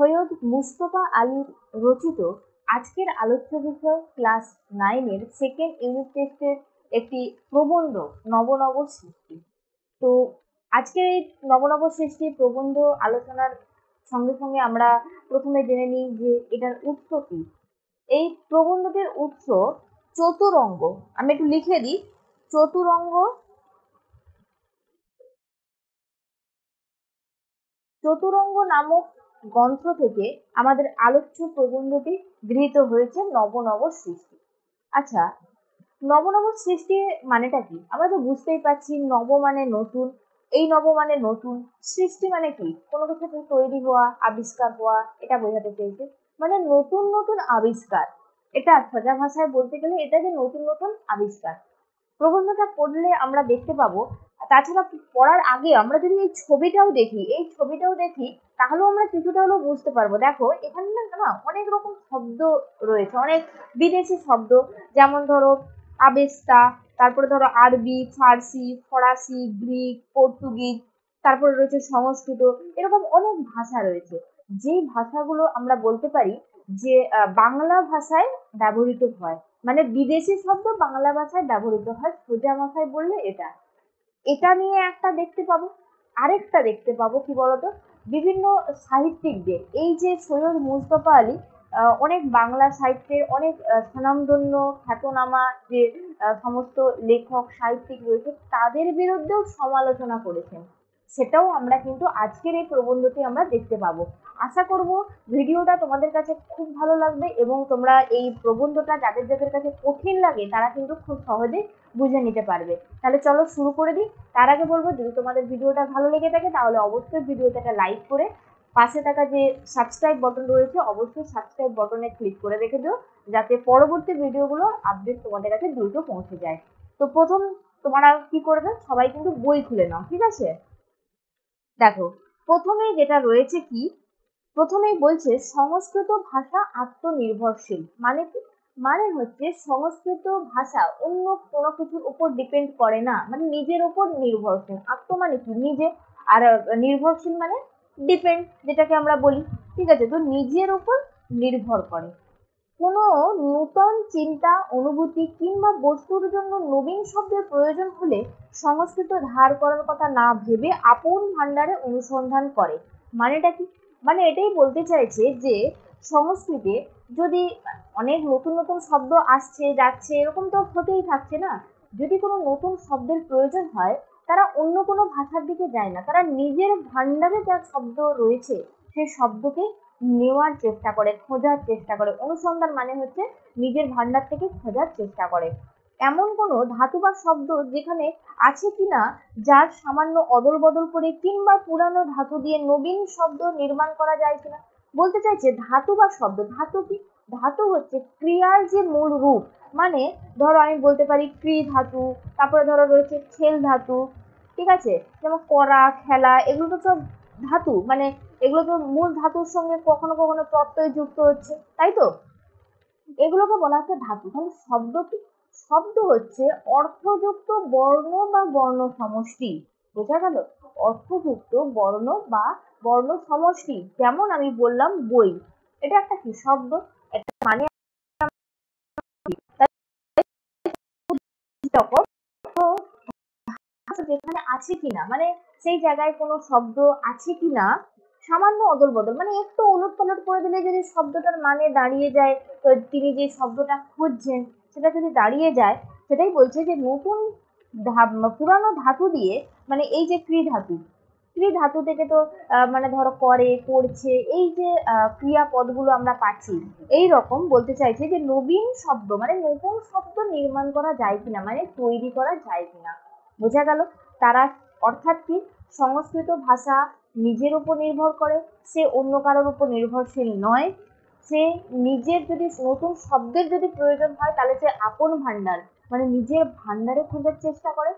সৈয়দ মুস্তফা আলীর রচিত আজকের আলোচ্য বিষয় ক্লাস 9-এর সেকেন্ড ইউনিট টেস্টের একটি প্রবন্ধ নব সৃষ্টি। তো আজকের এই নব সৃষ্টি প্রবন্ধ আলোচনার সঙ্গে সঙ্গে আমরা প্রথমে জেনে নিই যে এটার উৎস কি। এই প্রবন্ধটির উৎস চতুরঙ্গ। আমি একটু লিখে দিই, চতুরঙ্গ নামক গ্রন্থ থেকে আমাদের আলোচ্য প্রবন্ধটি গৃহীত হয়েছে নব সৃষ্টি। আচ্ছা, নব সৃষ্টি মানেটা কি? আমরা তো বুঝতেই পারছি, নব মানে নতুন, এই নব মানে নতুন, সৃষ্টি মানে কি? কোনো কিছু তৈরি হওয়া, আবিষ্কার হওয়া, এটা বোঝাতে চেয়েছে। মানে নতুন নতুন আবিষ্কার, এটা সোজা ভাষায় বলতে গেলে এটা যে নতুন নতুন আবিষ্কার। প্রবন্ধটা পড়লে আমরা দেখতে পাবো, তাছাড়া পড়ার আগে আমরা যদি এই ছবিটাও দেখি তাহলেও আমরা কিছুটা হলেও বুঝতে পারবো। দেখো এখানে না অনেক রকম শব্দ রয়েছে, অনেক বিদেশি শব্দ, যেমন ধরো আবেস্তা, তারপরে ধরো আরবি, ফার্সি, ফরাসি, গ্রিক, পর্তুগিজ, তারপরে রয়েছে সংস্কৃত, এরকম অনেক ভাষা রয়েছে। যেই ভাষাগুলো আমরা বলতে পারি যে বাংলা ভাষায় ব্যবহৃত হয়, মানে বিদেশি শব্দ বাংলা ভাষায় ব্যবহৃত হয়, সোজা ভাষায় বললে এটা নিয়ে একটা দেখতে পাবো। আরেকটা দেখতে পাবো কি বলতো, বিভিন্ন সাহিত্যিকদের, এই যে সৈয়দ মুস্তফা আলী অনেক বাংলা সাহিত্যের অনেক স্বনামধন্য খ্যাতনামা যে সমস্ত লেখক সাহিত্যিক রয়েছে তাদের বিরুদ্ধেও সমালোচনা করেছেন। সেটাও আমরা কিন্তু আজকের এই প্রবন্ধটি আমরা দেখতে পাবো। আশা করব ভিডিওটা তোমাদের কাছে খুব ভালো লাগবে এবং তোমরা এই প্রবন্ধটা যাদের যাদের কাছে কঠিন লাগে তারা কিন্তু খুব সহজে বুঝে নিতে পারবে। তাহলে চলো শুরু করে দিই। তার আগে বলবো, যদি তোমাদের ভিডিওটা ভালো লেগে থাকে তাহলে অবশ্যই ভিডিওটাকে লাইক করে পাশে থাকা যে সাবস্ক্রাইব বটন রয়েছে অবশ্যই সাবস্ক্রাইব বটনে ক্লিক করে রেখে দিও, যাতে পরবর্তী ভিডিওগুলোর আপডেট তোমাদের কাছে দ্রুত পৌঁছে যায়। তো প্রথম তোমরা কি করবে, সবাই কিন্তু বই খুলে নাও, ঠিক আছে? দেখো প্রথমেই যেটা রয়েছে কি, প্রথমেই বলছে সংস্কৃত ভাষা আত্মনির্ভরশীল। মানে কি? মানে হচ্ছে সংস্কৃত ভাষা অন্য কোনো কিছুর উপর ডিপেন্ড করে না, মানে নিজের উপর নির্ভরশীল। আত্ম মানে কি? নিজে, আর নির্ভরশীল মানে ডিপেন্ড, যেটাকে আমরা বলি। ঠিক আছে, তো নিজের উপর নির্ভর করে। কোনো নূতন চিন্তা, অনুভূতি কিংবা বস্তুর জন্য নবীন শব্দের প্রয়োজন হলে সংস্কৃত ধার করার কথা না ভেবে আপন ভাণ্ডারে অনুসন্ধান করে। মানেটা কি? মানে এটাই বলতে চাইছে যে সংস্কৃতে যদি অনেক নতুন নতুন শব্দ আসছে যাচ্ছে, এরকম তো হতেই থাকছে না। যদি কোনো নতুন শব্দের প্রয়োজন হয় তারা অন্য কোনো ভাষার দিকে যায় না, তারা নিজের ভাণ্ডারে যা শব্দ রয়েছে সেই শব্দকে নেওয়ার চেষ্টা করে, খোঁজার চেষ্টা করে। অনুসন্ধান মানে হচ্ছে নিজের ভান্ডার থেকে খোঁজার চেষ্টা করে। এমন কোনো ধাতু বা শব্দ যেখানে আছে কিনা যার সামান্য অদল বদল করে কিংবা পুরানো ধাতু দিয়ে নবীন শব্দ নির্মাণ করা যায় কিনা। বলতে চাইছে ধাতু বা শব্দ, ধাতু কি? ধাতু হচ্ছে ক্রিয়ার যে মূল রূপ। মানে ধরো আমি বলতে পারি ক্রি ধাতু, তারপরে ধরো রয়েছে খেল ধাতু, ঠিক আছে? যেমন করা, খেলা, এগুলো তো সব ধাতু। মানে এগুলো তো মূল ধাতুর সঙ্গে কখনো কখনো প্রত্যয় যুক্ত হচ্ছে, তাই তো? এগুলোকে বলা হচ্ছে ধাতু। তাহলে শব্দ কি? শব্দ হচ্ছে অর্থযুক্ত বর্ণ বা বর্ণ সমষ্টি। বোঝা গেল? অর্থযুক্ত বর্ণ বা বর্ণ সমষ্টি। যেমন আমি বললাম বই, এটা একটা কি শব্দ, এটা মানে রকম। তো যেখানে আছে কিনা, মানে সেই জায়গায় কোনো শব্দ আছে কিনা সামান্য অদল বদল, মানে একটু ওলট পালট করে দিলে যদি শব্দটার মানে দাঁড়িয়ে যায়, তো তিনি যে শব্দটা খুঁজছেন সেটা যদি দাঁড়িয়ে যায়, সেটাই বলছে যে নতুন পুরানো ধাতু দিয়ে, মানে এই যে ক্রি ধাতু, ক্রি ধাতু থেকে তো মানে ধরো করে, করছে, এই যে ক্রিয়াপদগুলো আমরা পাচ্ছি। এই রকম বলতে চাইছে যে নবীন শব্দ মানে নতুন শব্দ নির্মাণ করা যায় কিনা, মানে তৈরি করা যায় কিনা। বোঝা গেল? তারা অর্থাৎ কি, সংস্কৃত ভাষা নিজের উপর নির্ভর করে, সে অন্য কারোর উপর নির্ভরশীল নয়। সে নিজের যদি নতুন শব্দের যদি প্রয়োজন হয় তাহলে সে আপন ভান্ডার মানে নিজের ভান্ডারে খোঁজার চেষ্টা করে।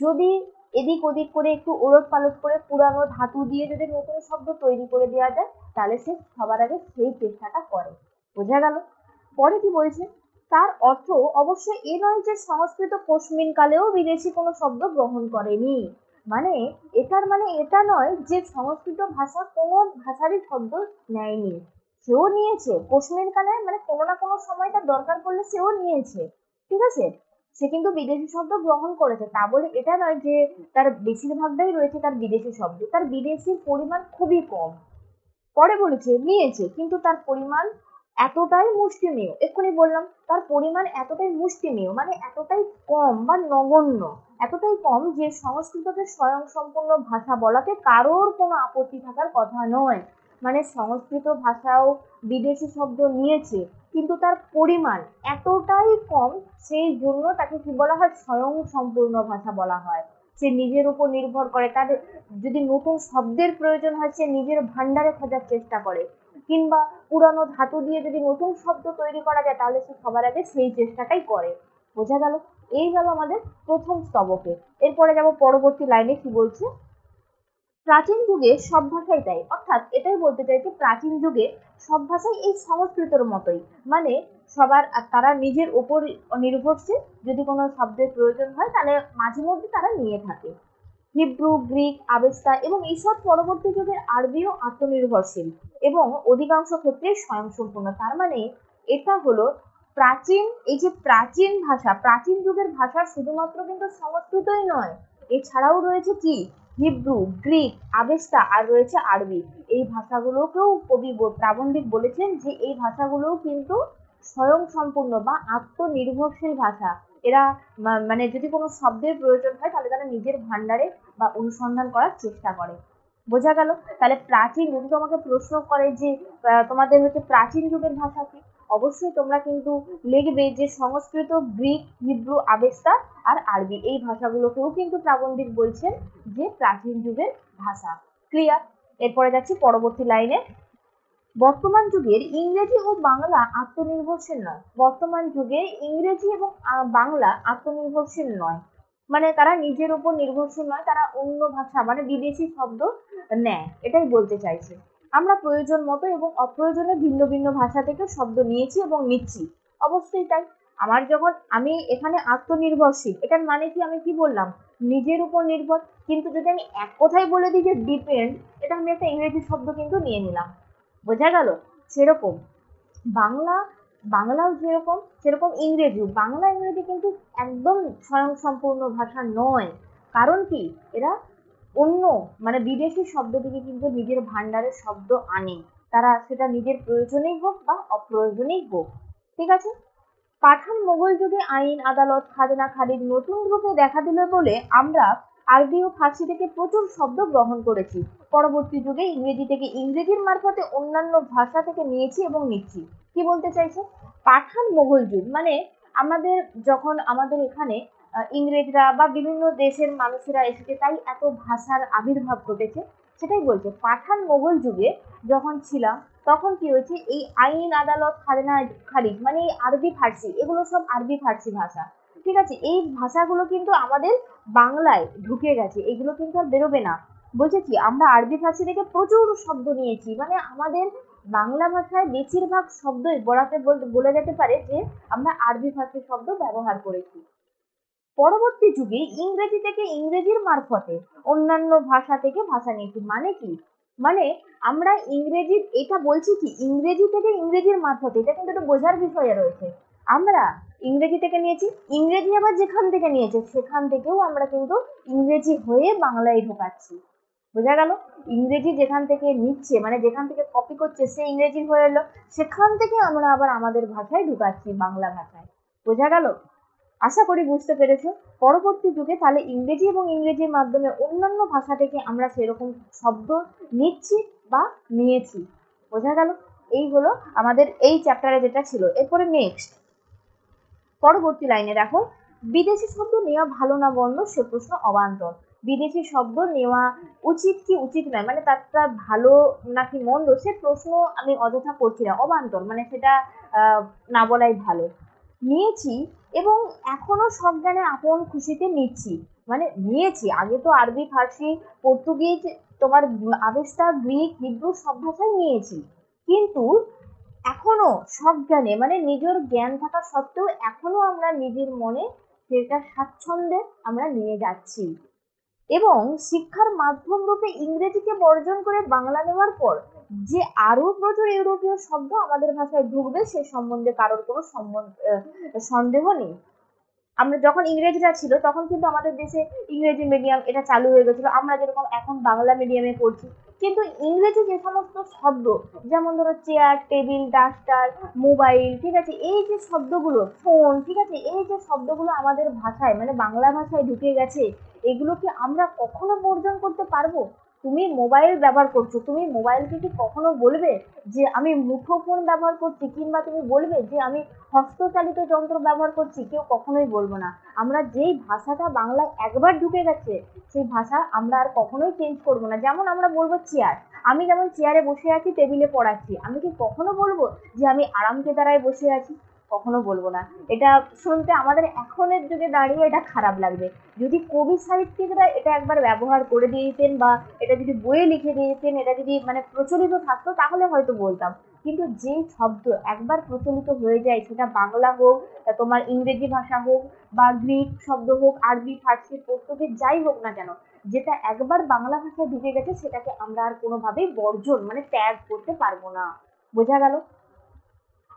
যদি এদিক ওদিক করে একটু ওলট পালট করে পুরানো ধাতু দিয়ে যদি নতুন শব্দ তৈরি করে দেওয়া যায় তাহলে সে সবার আগে সেই চেষ্টাটা করে। বোঝা গেল? পরে কি বলছে, তার অর্থ অবশ্যই এ নয় যে সংস্কৃত কোশমিন কালেও বিদেশি কোনো শব্দ গ্রহণ করেনি। মানে এটার মানে এটা নয় যে সংস্কৃত ভাষা কোনো ভাষারই শব্দ নেয়নি, সেও নিয়েছে প্রশ্নের কালে, মানে কোনো না কোনো সময় তার দরকার পড়লে সেও নিয়েছে, ঠিক আছে। সে কিন্তু বিদেশি শব্দ গ্রহণ করেছে, তা বলে এটা নয় যে তার বেশিরভাগটাই রয়েছে তার বিদেশি শব্দ, তার বিদেশির পরিমাণ খুবই কম। পরে বলেছে নিয়েছে, কিন্তু তার পরিমাণ এতটাই মুষ্টিমেয়, এক্ষুনি বললাম তার পরিমাণ এতটাই মুষ্টিমেয়, মানে এতটাই কম বা নগণ্য, এতটাই কম যে সংস্কৃতকে স্বয়ংসম্পূর্ণ ভাষা বলাতে কারোর কোনো আপত্তি থাকার কথা নয়। মানে সংস্কৃত ভাষাও বিদেশি শব্দ নিয়েছে, কিন্তু তার পরিমাণ এতটাই কম, সেই জন্য তাকে কি বলা হয়, স্বয়ংসম্পূর্ণ ভাষা বলা হয়। সে নিজের উপর নির্ভর করে, তার যদি নতুন শব্দের প্রয়োজন হয় সে নিজের ভান্ডারে খোঁজার চেষ্টা করে, কিংবা পুরানো ধাতু দিয়ে যদি নতুন শব্দ তৈরি করা যায় তাহলে সে সবার আগে সেই চেষ্টাটাই করে। বোঝা গেল? এই গেল আমাদের প্রথম স্তবকে। এরপরে যাব পরবর্তী লাইনে কি বলছে। প্রাচীন যুগে সব ভাষাই তাই, অর্থাৎ এটাই বলতে চাইছে প্রাচীন যুগে সব ভাষাই এই সংস্কৃতের মতোই, মানে সবার তারা নিজের উপর নির্ভরশীল, যদি কোনো শব্দের প্রয়োজন হয় তাহলে মাঝে মধ্যে তারা নিয়ে থাকে। হিব্রু, গ্রিক, আবেস্তা এবং এইসব পরবর্তী যুগের আরবিও আত্মনির্ভরশীল এবং অধিকাংশ ক্ষেত্রে স্বয়ংসম্পূর্ণ। তার মানে এটা হলো প্রাচীন, এই যে প্রাচীন ভাষা, প্রাচীন যুগের ভাষা শুধুমাত্র কিন্তু সংস্কৃতই নয়, এছাড়াও রয়েছে কি হিব্রু, গ্রিক, আবেস্তা আর রয়েছে আরবি। এই ভাষাগুলোকেও কবি প্রাবন্ধিক বলেছেন যে এই ভাষাগুলোও কিন্তু স্বয়ংসম্পূর্ণ বা আত্মনির্ভরশীল ভাষা। এরা মানে যদি কোনো শব্দের প্রয়োজন হয় তাহলে তারা নিজের ভান্ডারে বা অনুসন্ধান করার চেষ্টা করে। বোঝা গেল? তাহলে প্রাচীন, যদি তোমাকে প্রশ্ন করে যে তোমাদের হচ্ছে প্রাচীন যুগের ভাষা কি, অবশ্যই তোমরা কিন্তু লিখবে যে সংস্কৃত, গ্রিক, হিব্রু, আবেস্তা আর আরবি, এই ভাষাগুলোকেও কিন্তু প্রাবন্ধিক বলছেন যে প্রাচীন যুগের ভাষা। ক্লিয়ার? এরপরে যাচ্ছি পরবর্তী লাইনে। বর্তমান যুগের ইংরেজি ও বাংলা আত্মনির্ভরশীল নয়। বর্তমান যুগে ইংরেজি এবং বাংলা আত্মনির্ভরশীল নয়, মানে তারা নিজের উপর নির্ভরশীল নয়, তারা অন্য ভাষা মানে বিদেশি শব্দ নেয়, এটাই বলতে চাইছে। আমরা প্রয়োজন মতো এবং অপ্রয়োজনে ভিন্ন ভিন্ন ভাষা থেকে শব্দ নিয়েছি এবং নিচ্ছি। অবশ্যই তাই। আমার যখন আমি এখানে আত্মনির্ভরশীল, এটার মানে কি, আমি কি বললাম, নিজের উপর নির্ভর, কিন্তু যদি আমি এক কথায় বলে দিই যে ডিপেন্ড, এটা আমি একটা ইংরেজি শব্দ কিন্তু নিয়ে নিলাম। বোঝা গেল? সেরকম বাংলা, বাংলাও যেরকম সেরকম ইংরেজিও, বাংলা ইংরেজি কিন্তু একদম স্বয়ংসম্পূর্ণ ভাষা নয়। কারণ কি, এরা অন্য মানে বিদেশি শব্দ থেকে কিন্তু নিজের ভান্ডারের শব্দ আনে, তারা সেটা নিজের প্রয়োজনেই হোক বা অপ্রয়োজনেই হোক। ঠিক আছে। পাঠান মোগল যুগে আইন, আদালত, খাজনা, খারিজ নতুন রূপে দেখা দিল বলে আমরা আরবি ও ফার্সি থেকে প্রচুর শব্দ গ্রহণ করেছি। পরবর্তী যুগে ইংরেজি থেকে ইংরেজির মারফতে অন্যান্য ভাষা থেকে নিয়েছি এবং নিচ্ছি। কি বলতে চাইছে? পাঠান মোগল যুগ মানে আমাদের যখন আমাদের এখানে ইংরেজরা বা বিভিন্ন দেশের মানুষেরা এসেছে তাই এত ভাষার আবির্ভাব ঘটেছে, সেটাই বলছে। পাঠান মোগল যুগে যখন ছিলাম তখন কি হয়েছে, এই আইন, আদালত, খাজনা, খারিজ মানে এই আরবি ফার্সি, এগুলো সব আরবি ফার্সি ভাষা। ঠিক আছে, এই ভাষাগুলো কিন্তু আমাদের বাংলায় ঢুকে গেছে, এগুলো কিন্তু আর বেরোবে না। বলছে কি, আমরা আরবি ফার্সি থেকে প্রচুর শব্দ নিয়েছি, মানে আমাদের বাংলা ভাষায় বেশিরভাগ শব্দই বলে যেতে পারে যে আমরা আরবি ফার্সি শব্দ ব্যবহার করেছি। পরবর্তী যুগে ইংরেজি থেকে ইংরেজির মারফতে অন্যান্য ভাষা থেকে ভাষা নিয়েছি। মানে কি, মানে আমরা ইংরেজি, এটা বলছি কি ইংরেজি থেকে ইংরেজির মারফতে, এটা কিন্তু একটা বোঝার বিষয়ে রয়েছে। আমরা ইংরেজি থেকে নিয়েছি, ইংরেজি আবার যেখান থেকে নিয়েছে সেখান থেকেও আমরা কিন্তু ইংরেজি হয়ে বাংলায় ঢোকাচ্ছি। বোঝা গেল? ইংরেজি যেখান থেকে নিচ্ছে মানে যেখান থেকে কপি করছে সে ইংরেজি হয়ে এলো, সেখান থেকে আমরা আবার আমাদের ভাষায় ঢুকাচ্ছি, বাংলা ভাষায়। বোঝা গেল? আশা করি বুঝতে পেরেছো। পরবর্তী যুগে তাহলে ইংরেজি এবং ইংরেজির মাধ্যমে অন্যান্য ভাষা থেকে আমরা সেরকম শব্দ নিচ্ছি বা নিয়েছি। বোঝা গেল? এই হলো আমাদের এই চ্যাপ্টারে যেটা ছিল। এরপরে নেক্সট পরবর্তী লাইনে দেখো, বিদেশি শব্দ নেওয়া ভালো না মন্দ সে প্রশ্ন অবান্তর। বিদেশি শব্দ নেওয়া উচিত কি উচিত নয়, মানে তারটা ভালো নাকি মন্দ সে প্রশ্ন আমি অযথা করছি না, অবান্তর মানে সেটা না বলাই ভালো। নিয়েছি এবং এখনো সজ্ঞানে আপন খুশিতে নিচ্ছি, মানে নিয়েছি, আগে তো আরবি, ফার্সি, পর্তুগিজ, তোমার আবেস্তা, গ্রিক, হিব্রু সব ভাষাই নিয়েছি, কিন্তু এখনো সজ্ঞানে মানে নিজের জ্ঞান থাকা সত্ত্বেও এখনো আমরা নিজের মনে সেটা স্বাচ্ছন্দ্যে আমরা নিয়ে যাচ্ছি। এবং শিক্ষার মাধ্যম রূপে ইংরেজিকে বর্জন করে বাংলা নেওয়ার পর যে আরো প্রচুর ইউরোপীয় শব্দ আমাদের ভাষায় ঢুকবে সে সম্বন্ধে কারোর কোনো সন্দেহ নেই। আমরা যখন ইংরেজরা ছিল তখন কিন্তু আমাদের দেশে ইংরেজি মিডিয়াম এটা চালু হয়ে গেছিল, আমরা যেরকম এখন বাংলা মিডিয়ামে পড়ছি। কিন্তু ইংরেজি যে সমস্ত শব্দ, যেমন ধরো চেয়ার, টেবিল, ডাস্টার, মোবাইল, ঠিক আছে, এই যে শব্দগুলো, ফোন, ঠিক আছে, এই যে শব্দগুলো আমাদের ভাষায় মানে বাংলা ভাষায় ঢুকে গেছে, এগুলো কি আমরা কখনো বর্জন করতে পারবো? তুমি মোবাইল ব্যবহার করছো, তুমি মোবাইলকে কি কখনো বলবে যে আমি মুঠোফোন ব্যবহার করছি, কিংবা তুমি বলবে যে আমি হস্তচালিত যন্ত্র ব্যবহার করছি? কেউ কখনোই বলবো না। আমরা যেই ভাষাটা বাংলায় একবার ঢুকে গেছে সেই ভাষা আমরা আর কখনোই চেঞ্জ করবো না। যেমন আমরা বলবো চেয়ার, আমি যেমন চেয়ারে বসে আছি, টেবিলে পড়াচ্ছি, আমি কি কখনো বলবো যে আমি আরামকে দ্বারায় বসে আছি? কখনো বলবো না। এটা শুনতে আমাদের এখনের যুগে দাঁড়িয়ে এটা খারাপ লাগবে। যদি কবি সাহিত্যিকরা এটা একবার ব্যবহার করে দিয়ে দিতেন, বা এটা যদি বইয়ে লিখে দিয়ে দিতেন, এটা যদি মানে প্রচলিত থাকতো, তাহলে হয়তো বলতাম। কিন্তু যে শব্দ একবার প্রচলিত হয়ে যায়, সেটা বাংলা হোক, তোমার ইংরেজি ভাষা হোক, বা গ্রিক শব্দ হোক, আরবি, ফার্সি, পর্তুগিজ, যাই হোক না কেন, যেটা একবার বাংলা ভাষায় ঢুকে গেছে সেটাকে আমরা আর কোনোভাবেই বর্জন মানে ত্যাগ করতে পারবো না। বোঝা গেল?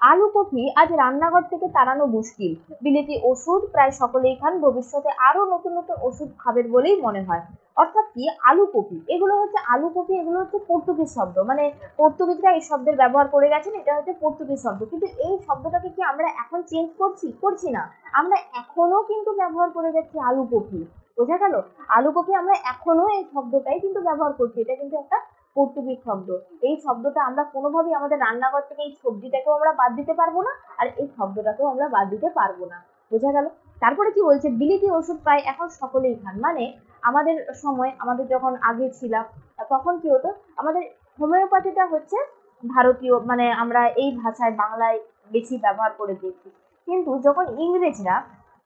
আলু কফি আজ রান্নাঘর থেকে তাড়ানো মুশকিল। বিলেতি ওষুধ প্রায় সকলেই খান, ভবিষ্যতে আরো নতুন নতুন ওষুধ খাবেন বলেই মনে হয়। অর্থাৎ কি, আলু কফি এগুলো হচ্ছে, আলু কফি এগুলো হচ্ছে পর্তুগিজ শব্দ, মানে পর্তুগিজরা এই শব্দের ব্যবহার করে গেছেন, এটা হচ্ছে পর্তুগিজ শব্দ। কিন্তু এই শব্দটাকে কি আমরা এখন চেঞ্জ করছি? করছি না। আমরা এখনো কিন্তু ব্যবহার করে যাচ্ছি আলু কফি। বোঝা গেল? আলু কফি আমরা এখনো এই শব্দটাই কিন্তু ব্যবহার করছি, এটা কিন্তু একটা পর্তুগিজ শব্দ। এই শব্দটা আমরা কোনোভাবেই আমাদের রান্নাঘর থেকে এই সবজিটাকেও আমরা বাদ দিতে পারবো না, আর এই শব্দটাকেও আমরা বাদ দিতে পারবো না। বোঝা গেল? তারপরে কি বলছে, বিলিতি ওষুধ প্রায় এখন সকলেই খান। মানে আমাদের সময়, আমাদের যখন আগে ছিলাম, তখন কি হতো, আমাদের হোমিওপ্যাথিটা হচ্ছে ভারতীয়, মানে আমরা এই ভাষায় বাংলায় বেশি ব্যবহার করে দেখি। কিন্তু যখন ইংরেজরা,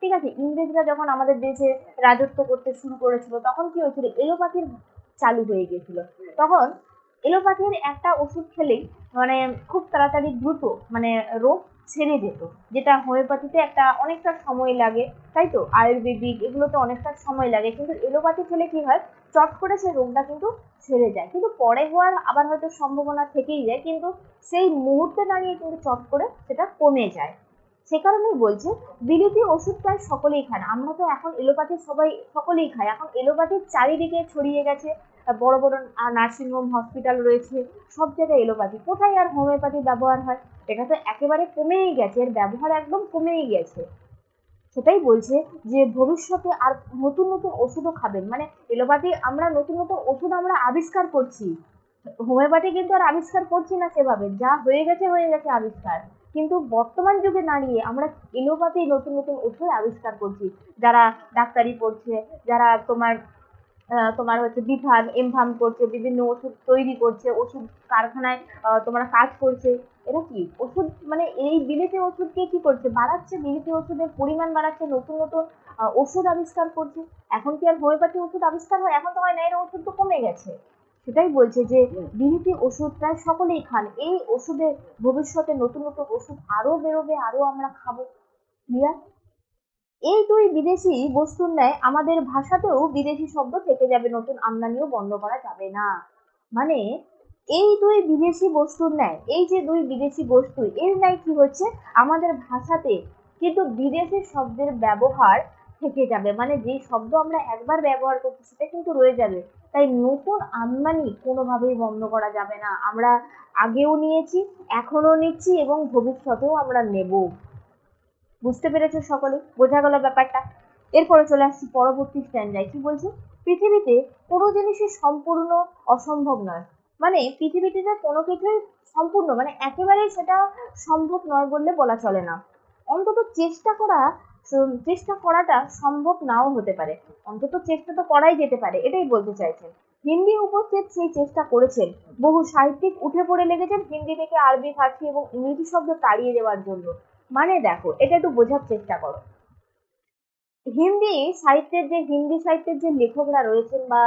ঠিক আছে, ইংরেজরা যখন আমাদের দেশে রাজত্ব করতে শুরু করেছিল, তখন কি হয়েছিল, এলোপ্যাথির চালু হয়ে গেছিল। তখন এলোপ্যাথির একটা ওষুধ খেলেই মানে খুব তাড়াতাড়ি দ্রুত মানে রোগ সেরে যেত, যেটা হোমিওপ্যাথিতে একটা অনেকটা সময় লাগে। তাই তো আয়ুর্বেদিক এগুলোতে অনেকটা সময় লাগে, কিন্তু এলোপ্যাথি খেলে কি হয়, চট করে সে রোগটা কিন্তু সেরে যায়। কিন্তু পরে হওয়ার আবার হয়তো সম্ভাবনা থেকেই যায়, কিন্তু সেই মুহূর্তে দাঁড়িয়ে কিন্তু চট করে সেটা কমে যায়। সে কারণেই বলছে বিলিতি ওষুধ প্রায় সকলেই খান। আমরা তো এখন এলোপ্যাথি সবাই সকলেই খাই, এখন এলোপ্যাথির চারিদিকে ছড়িয়ে গেছে, বড় বড় নার্সিংহোম, হসপিটাল রয়েছে, সব জায়গায় এলোপ্যাথি। কোথায় আর হোমিওপ্যাথি ব্যবহার হয়? এটা তো একেবারে কমেই গেছে, এর ব্যবহার একদম কমেই গেছে। সেটাই বলছে যে ভবিষ্যতে আর নতুন নতুন ওষুধও খাবেন, মানে এলোপ্যাথি আমরা নতুন নতুন ওষুধ আমরা আবিষ্কার করছি, হোমিওপ্যাথি কিন্তু আর আবিষ্কার করছি না সেভাবে, যা হয়ে গেছে হয়ে গেছে আবিষ্কার। কিন্তু বর্তমান যুগে দাঁড়িয়ে আমরা এলোপ্যাথি নতুন নতুন ওষুধ আবিষ্কার করছি। যারা ডাক্তারি পড়ছে, যারা তোমার তোমার হচ্ছে বিভাগ এমভাম করছে, বিভিন্ন ওষুধ তৈরি করছে, ওষুধ কারখানায় তোমার কাজ করছে, এরা কি ওষুধ মানে এই বিলেতি ওষুধকে কি করছে, বাড়াচ্ছে, বিলেতি ওষুধের পরিমাণ বাড়াচ্ছে, নতুন নতুন ওষুধ আবিষ্কার করছে। এখন কি আর হোমিওপ্যাথি ওষুধ আবিষ্কার হয়? এখন তো হয় না, এর ওষুধ তো কমে গেছে। সেটাই বলছে যে বিলিতি ওষুধ প্রায় সকলেই খান, এই ওষুধে ভবিষ্যতে নতুন নতুন ওষুধ আরো বেরোবে, আরো আমরা খাবো। ক্লিয়ার? এই দুই বিদেশি বস্তুর ন্যায় আমাদের ভাষাতেও বিদেশি শব্দ থেকে যাবে, নতুন আমদানিও বন্ধ করা যাবে না। মানে এই দুই বিদেশি বস্তুর ন্যায়, এই যে দুই বিদেশি বস্তু, এর ন্যায় কি হচ্ছে, আমাদের ভাষাতে কিন্তু বিদেশি শব্দের ব্যবহার থেকে যাবে। মানে যে শব্দ আমরা একবার ব্যবহার করছি সেটা কিন্তু রয়ে যাবে। তাই নতুন আমদানি কোনোভাবেই বন্ধ করা যাবে না। আমরা আগেও নিয়েছি, এখনো নিচ্ছি, এবং ভবিষ্যতেও আমরা নেব। বুঝতে পেরেছো সকলে? বোঝা গেল ব্যাপারটা? এরপরে চলে আসছি পরবর্তী স্ট্যান্ডায়। কি বলছে, পৃথিবীতে কোনো জিনিসই সম্পূর্ণ অসম্ভব নয়। মানে পৃথিবীতে যে কোনো কিছুই সম্পূর্ণ মানে একেবারেই সেটা সম্ভব নয় বললে বলা চলে না। অন্তত চেষ্টা করাটা সম্ভব নাও হতে পারে, অন্তত চেষ্টা তো করাই যেতে পারে, এটাই বলতে চাইছেন। হিন্দি উপস্থিত সেই চেষ্টা করেছেন, বহু সাহিত্যিক উঠে পড়ে লেগেছেন হিন্দি থেকে আরবি, ফার্সি এবং ইংরেজি শব্দ তাড়িয়ে দেওয়ার জন্য। মানে দেখো, এটা একটু বোঝার চেষ্টা করো। হিন্দি সাহিত্যের যে লেখকরা রয়েছেন, বা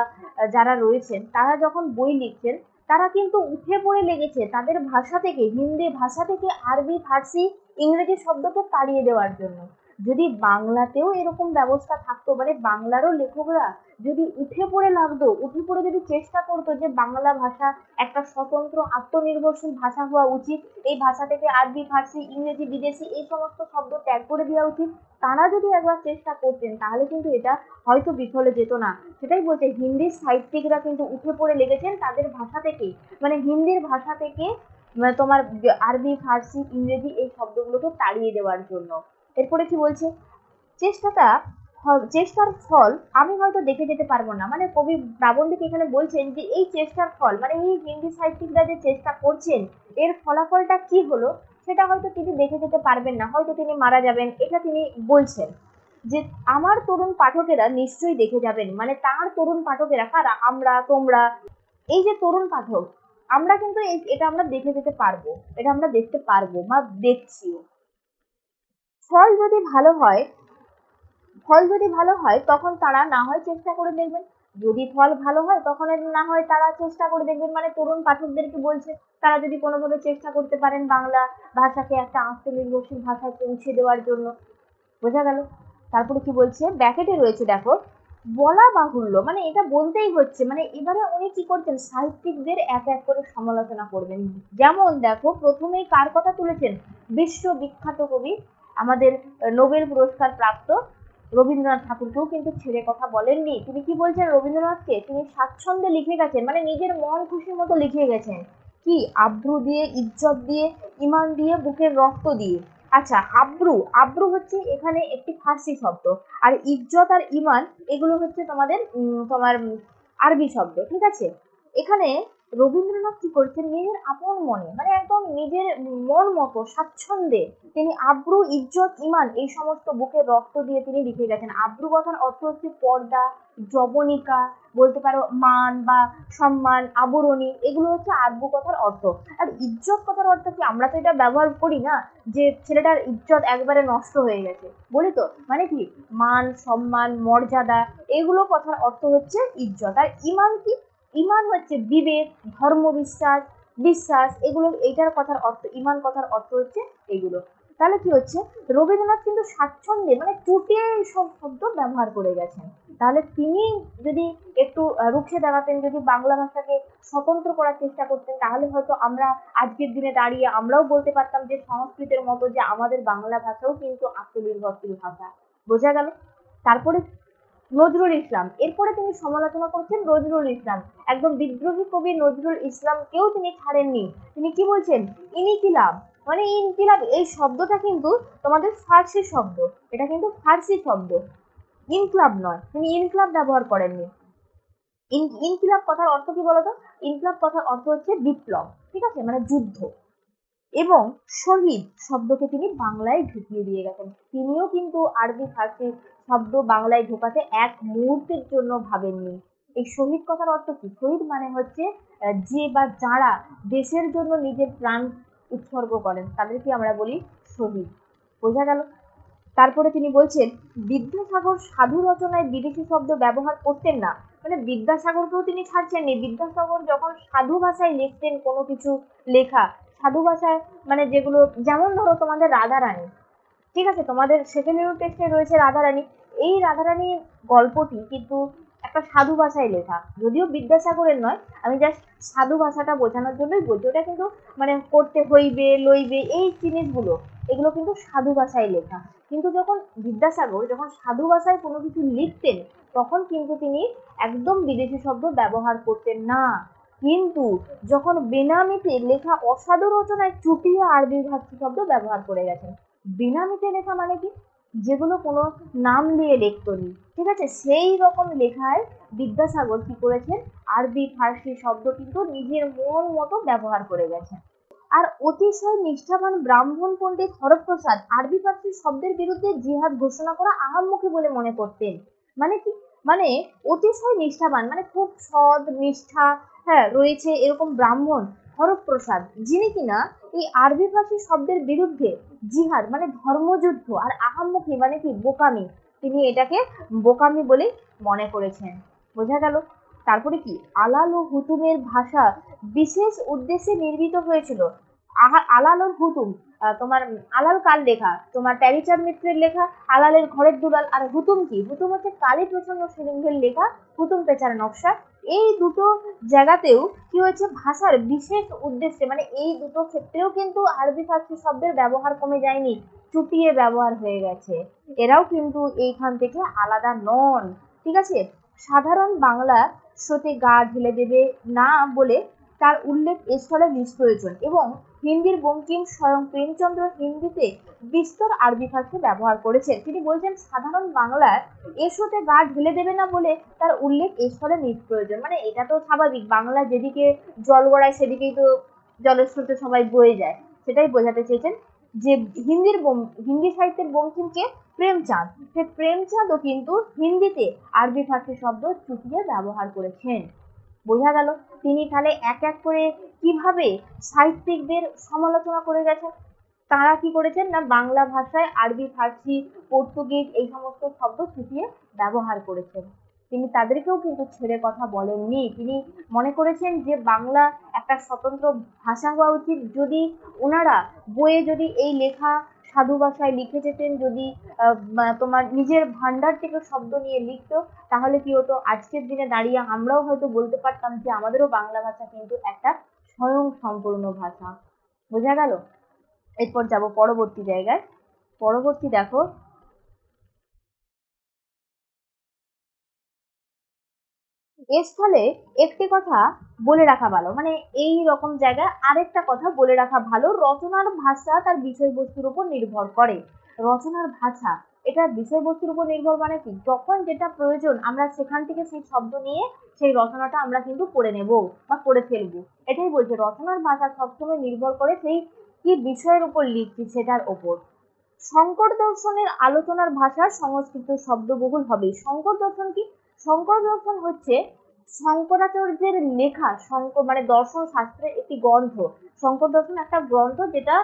যারা রয়েছেন, তারা যখন বই লিখছেন, তারা কিন্তু উঠে পড়ে লেগেছে তাদের ভাষা থেকে, হিন্দি ভাষা থেকে আরবি, ফার্সি, ইংরেজি শব্দকে তাড়িয়ে দেওয়ার জন্য। যদি বাংলাতেও এরকম ব্যবস্থা থাকতো, মানে বাংলারও লেখকরা যদি উঠে পড়ে লাগতো, উঠে পড়ে যদি চেষ্টা করতো যে বাংলা ভাষা একটা স্বতন্ত্র আত্মনির্ভরশীল ভাষা হওয়া উচিত, এই ভাষা থেকে আরবি, ফার্সি, ইংরেজি, বিদেশি এই সমস্ত শব্দ ত্যাগ করে দেওয়া উচিত, তারা যদি একবার চেষ্টা করতেন তাহলে কিন্তু এটা হয়তো বিফলে যেত না। সেটাই বলছে, হিন্দি সাহিত্যিকরা কিন্তু উঠে পড়ে লেগেছেন তাদের ভাষা থেকে, মানে হিন্দির ভাষা থেকে তোমার আরবি, ফার্সি, ইংরেজি এই শব্দগুলোকে তাড়িয়ে দেওয়ার জন্য। এরপরে কি বলছে, চেষ্টাটা চেষ্টার ফল আমি হয়তো দেখে যেতে পারবো না, মানে কবি প্রাবন্ধিক এখানে বলছেন যে এই চেষ্টার ফল, মানে এই হিন্দি সাহিত্যিকরা যে চেষ্টা করছেন এর ফলাফলটা কি হলো সেটা হয়তো তিনি দেখে যেতে পারবেন না, হয়তো তিনি মারা যাবেন, এটা তিনি বলছেন। যে আমার তরুণ পাঠকেরা নিশ্চয়ই দেখে যাবেন, মানে তার তরুণ পাঠকেরা কারা, আমরা, তোমরা, এই যে তরুণ পাঠক, আমরা কিন্তু এটা আমরা দেখে যেতে পারবো, এটা আমরা দেখতে পারবো বা দেখছিও। ফল যদি ভালো হয়, ফল যদি ভালো হয় তখন তারা না হয় চেষ্টা করে দেখবেন, যদি ফল ভালো হয় তখন না হয় তারা চেষ্টা করে দেখবেন, মানে তরুণ পাঠকদেরকে বলছে তারা যদি কোনোভাবে চেষ্টা করতে পারেন বাংলা ভাষাকে একটা আত্মনির্ভরশীল ভাষায় পৌঁছে দেওয়ার জন্য। বোঝা গেল? তারপরে কি বলছে, ব্যাকেটে রয়েছে দেখো, বলা বাহুল্য, মানে এটা বলতেই হচ্ছে, মানে এবারে উনি কি করছেন সাহিত্যিকদের এক এক করে সমালোচনা করবেন। যেমন দেখো প্রথমেই কার কথা তুলেছেন, বিশ্ববিখ্যাত কবি, আমাদের নোবেল পুরস্কার প্রাপ্ত রবীন্দ্রনাথ ঠাকুরকেও কিন্তু ছেড়ে কথা বলেননি। তিনি কি বলছেন রবীন্দ্রনাথকে, তিনি স্বাচ্ছন্দ্যে লিখে গেছেন, মানে নিজের মন খুশির মতো লিখে গেছেন, কি আব্রু দিয়ে, ইজ্জত দিয়ে, ইমান দিয়ে, বুকের রক্ত দিয়ে। আচ্ছা, আব্রু, আব্রু হচ্ছে এখানে একটি ফার্সি শব্দ, আর ইজ্জত আর ইমান এগুলো হচ্ছে তোমাদের তোমার আরবি শব্দ, ঠিক আছে। এখানে রবীন্দ্রনাথ কি করছেন নিজের আপন মনে, মানে একদম নিজের মন মতো স্বাচ্ছন্দ্যে তিনি আব্রু, ইজ্জত, ইমান এই সমস্ত বুকের রক্ত দিয়ে তিনি লিখে গেছেন। আব্রু কথার অর্থ হচ্ছে পর্দা, জবনিকা, বলতে পারো মান বা সম্মান, আবরণী, এগুলো হচ্ছে আব্রু কথার অর্থ। আর ইজ্জত কথার অর্থ কি, আমরা তো এটা ব্যবহার করি না যে ছেলেটার ইজ্জত একবারে নষ্ট হয়ে গেছে, বলি তো, মানে কি মান, সম্মান, মর্যাদা, এগুলো কথার অর্থ হচ্ছে ইজ্জত। আর ইমান কি, ইমান হচ্ছে বিবেক, ধর্ম, বিশ্বাস, বিশ্বাস, এগুলো এইটার কথার অর্থ, ইমান কথার অর্থ হচ্ছে এগুলো। তাহলে কি হচ্ছে, রবীন্দ্রনাথ কিন্তু স্বাচ্ছন্দ্যে মানে চুটিয়ে এইসব শব্দ ব্যবহার করে গেছেন। তাহলে তিনি যদি একটু রুখে দাঁড়াতেন, যদি বাংলা ভাষাকে স্বতন্ত্র করার চেষ্টা করতেন, তাহলে হয়তো আমরা আজকের দিনে দাঁড়িয়ে আমরাও বলতে পারতাম যে সংস্কৃতের মতো যে আমাদের বাংলা ভাষাও কিন্তু আত্মনির্ভরশীল ভাষা। বোঝা গেল? তারপরে নজরুল ইসলাম, এরপরে তিনি সমালোচনা করছেন নজরুল ইসলাম, একদম বিদ্রোহী কবি নজরুল ইসলামকেও তিনি ছাড়েননি। তিনি কি বলছেন, ইনকিলাব, মানে ইনকিলাব এই শব্দটা কিন্তু তোমাদের ফার্সি শব্দ, এটা কিন্তু ফার্সি শব্দ, ইনকিলাব নয়, তিনি ইনকিলাব ব্যবহার করেননি। ইনকিলাব কথার অর্থ কি বলতো, ইনকিলাব কথার অর্থ হচ্ছে বিপ্লব, ঠিক আছে, মানে যুদ্ধ। এবং শহীদ শব্দকে তিনি বাংলায় ঢুকিয়ে দিয়ে গেছেন, তিনিও কিন্তু আরবি, ফার্সি শব্দ বাংলায় ঢোকাতে এক মুহূর্তের জন্য ভাবেননি। এই শহীদ কথার অর্থ কি, শহীদ মানে হচ্ছে যে বা যারা দেশের জন্য নিজের প্রাণ উৎসর্গ করেন তাদেরকে আমরা বলি শহীদ। বোঝা গেল? তারপরে তিনি বলছেন, বিদ্যাসাগর সাধু রচনায় বিদেশি শব্দ ব্যবহার করতেন না, মানে বিদ্যাসাগরকেও তিনি ছাড়ছেননি। বিদ্যাসাগর যখন সাধু ভাষায় লিখতেন কোনো কিছু লেখা, সাধু ভাষায়, মানে যেগুলো, যেমন ধরো তোমাদের রাধারানী, ঠিক আছে, তোমাদের সেকেন্ড ইউনিট টেস্টে রয়েছে রাধারানী, এই রাধারানী গল্পটি কিন্তু একটা সাধু ভাষায় লেখা, যদিও বিদ্যাসাগরের নয়, আমি জাস্ট সাধু ভাষাটা বোঝানোর জন্যই বলছি, ওটা কিন্তু মানে করতে হইবে, লইবে, এই জিনিসগুলো এগুলো কিন্তু সাধু ভাষায় লেখা। কিন্তু যখন বিদ্যাসাগর যখন সাধু ভাষায় কোনো কিছু লিখতেন তখন কিন্তু তিনি একদম বিদেশি শব্দ ব্যবহার করতেন না। কিন্তু যখন বেনামিতে লেখা অসাধু রচনায় চুটিয়ে আরবি ফার্সি শব্দ ব্যবহার করে গেছেন। বেনামিতে লেখা মানে কি, যেগুলো কোনো নাম দিয়ে লিখতনি, ঠিক আছে, সেই রকম লেখায় বিদ্যাসাগর কি করেছেন, আরবি ফার্সি শব্দ কিন্তু নিজের মন মতো ব্যবহার করে গেছেন। আর অতিশয় নিষ্ঠাবান ব্রাহ্মণ পণ্ডিত হরপ্রসাদ আরবি ফার্সি শব্দের বিরুদ্ধে জিহাদ ঘোষণা করা আহাম্মকি বলে মনে করতেন। মানে কি, মানে অতিশয় নিষ্ঠাবান মানে খুব সৎ নিষ্ঠা, হ্যাঁ, রয়েছে এরকম ব্রাহ্মণ হরপ্রসাদ, যিনি কিনা এই আরবি ফার্সি শব্দের বিরুদ্ধে জিহাদ মানে ধর্মযুদ্ধ, আর আহাম্মকি মানে কি বোকামি, তিনি এটাকে বোকামি বলে মনে করেছেন। বোঝা গেল? তারপরে কি, আলাল ও হুতুমের ভাষা বিশেষ উদ্দেশ্যে নির্মিত হয়েছিল। আলালুর হুতুম, তোমার আলাল কার লেখা? তোমার প্যারিচাঁদ মিত্রের লেখা আলালের ঘরের দুলাল। আর হুতুম কি? হুতুম হচ্ছে কালী প্রসন্ন সিংহের লেখা হুতুম পেচার নকশা। এই দুটো জায়গাতেও কি হয়েছে, ভাষার বিশেষ উদ্দেশ্যে, মানে এই দুটো ক্ষেত্রেও কিন্তু আরবি ফার্সি শব্দের ব্যবহার কমে যায়নি, চুটিয়ে ব্যবহার হয়ে গেছে। এরাও কিন্তু এইখান থেকে আলাদা নন। ঠিক আছে। সাধারণ বাংলা স্রোতে গা ঢেলে দেবে না বলে তার উল্লেখ স্থলে নিষ্প্রয়োজন, এবং হিন্দির বঙ্কিম স্বয়ং প্রেমচন্দ্র হিন্দিতে বিস্তর আরবি ফার্সি ব্যবহার করেছেন। তিনি বলছেন সাধারণ বাংলার এসোতে গা ঢেলে দেবে না বলে তার উল্লেখ স্থলে নিষ্প্রয়োজন। মানে এটা তো স্বাভাবিক, বাংলা যেদিকে জল গড়ায় সেদিকেই তো জলের স্রোতে সবাই বয়ে যায়। সেটাই বোঝাতে চেয়েছেন যে হিন্দি সাহিত্যের বঙ্কিমকে প্রেমচাঁদ, সে প্রেমচাঁদও কিন্তু হিন্দিতে আরবি ফার্সি শব্দ চুটিয়ে ব্যবহার করেছেন। বোঝা গেল তিনি তাহলে এক এক করে কিভাবে সাহিত্যিকদের সমালোচনা করে গেছেন। তারা কি করেছেন না, বাংলা ভাষায় আরবি ফার্সি পর্তুগিজ এই সমস্ত শব্দ চুটিয়ে ব্যবহার করেছেন। তিনি তাদেরকেও কিন্তু ছেড়ে কথা বলেননি। তিনি মনে করেছেন যে বাংলা একটা স্বতন্ত্র ভাষা হওয়া উচিত। যদি ওনারা বইয়ে যদি এই লেখা সাধু ভাষায় লিখে যেতেন, যদি তোমার নিজের ভান্ডার থেকে শব্দ নিয়ে লিখতো, তাহলে কি হতো, আজকের দিনে দাঁড়িয়ে আমরাও হয়তো বলতে পারতাম যে আমাদেরও বাংলা ভাষা কিন্তু একটা স্বয়ং সম্পূর্ণ ভাষা। বোঝা গেল? এরপর যাব পরবর্তী জায়গায়। পরবর্তী দেখো, এর ফলে একটি কথা বলে রাখা ভালো, মানে এই রকম জায়গায় আরেকটা কথা বলে রাখা ভালো, রচনার ভাষা তার বিষয়বস্তুর উপর নির্ভর করে। রচনার ভাষা এটা বিষয়বস্তুর উপর নির্ভর, মানে কি, যখন যেটা প্রয়োজন আমরা সেখান থেকে সেই শব্দ নিয়ে সেই রচনাটা আমরা কিন্তু পড়ে নেব বা পড়ে ফেলবো। এটাই বলছে রচনার ভাষা সবসময় নির্ভর করে সেই কি বিষয়ের উপর লিখছি সেটার ওপর। শঙ্কর দর্শনের আলোচনার ভাষা সংস্কৃত শব্দবহুল হবে। শঙ্কর দর্শন কি? শঙ্কর দর্শন হচ্ছে শঙ্করাচার্যের লেখা, মানে দর্শন শাস্ত্রের একটি গ্রন্থ। শঙ্কর দর্শন একটা গ্রন্থ যেটা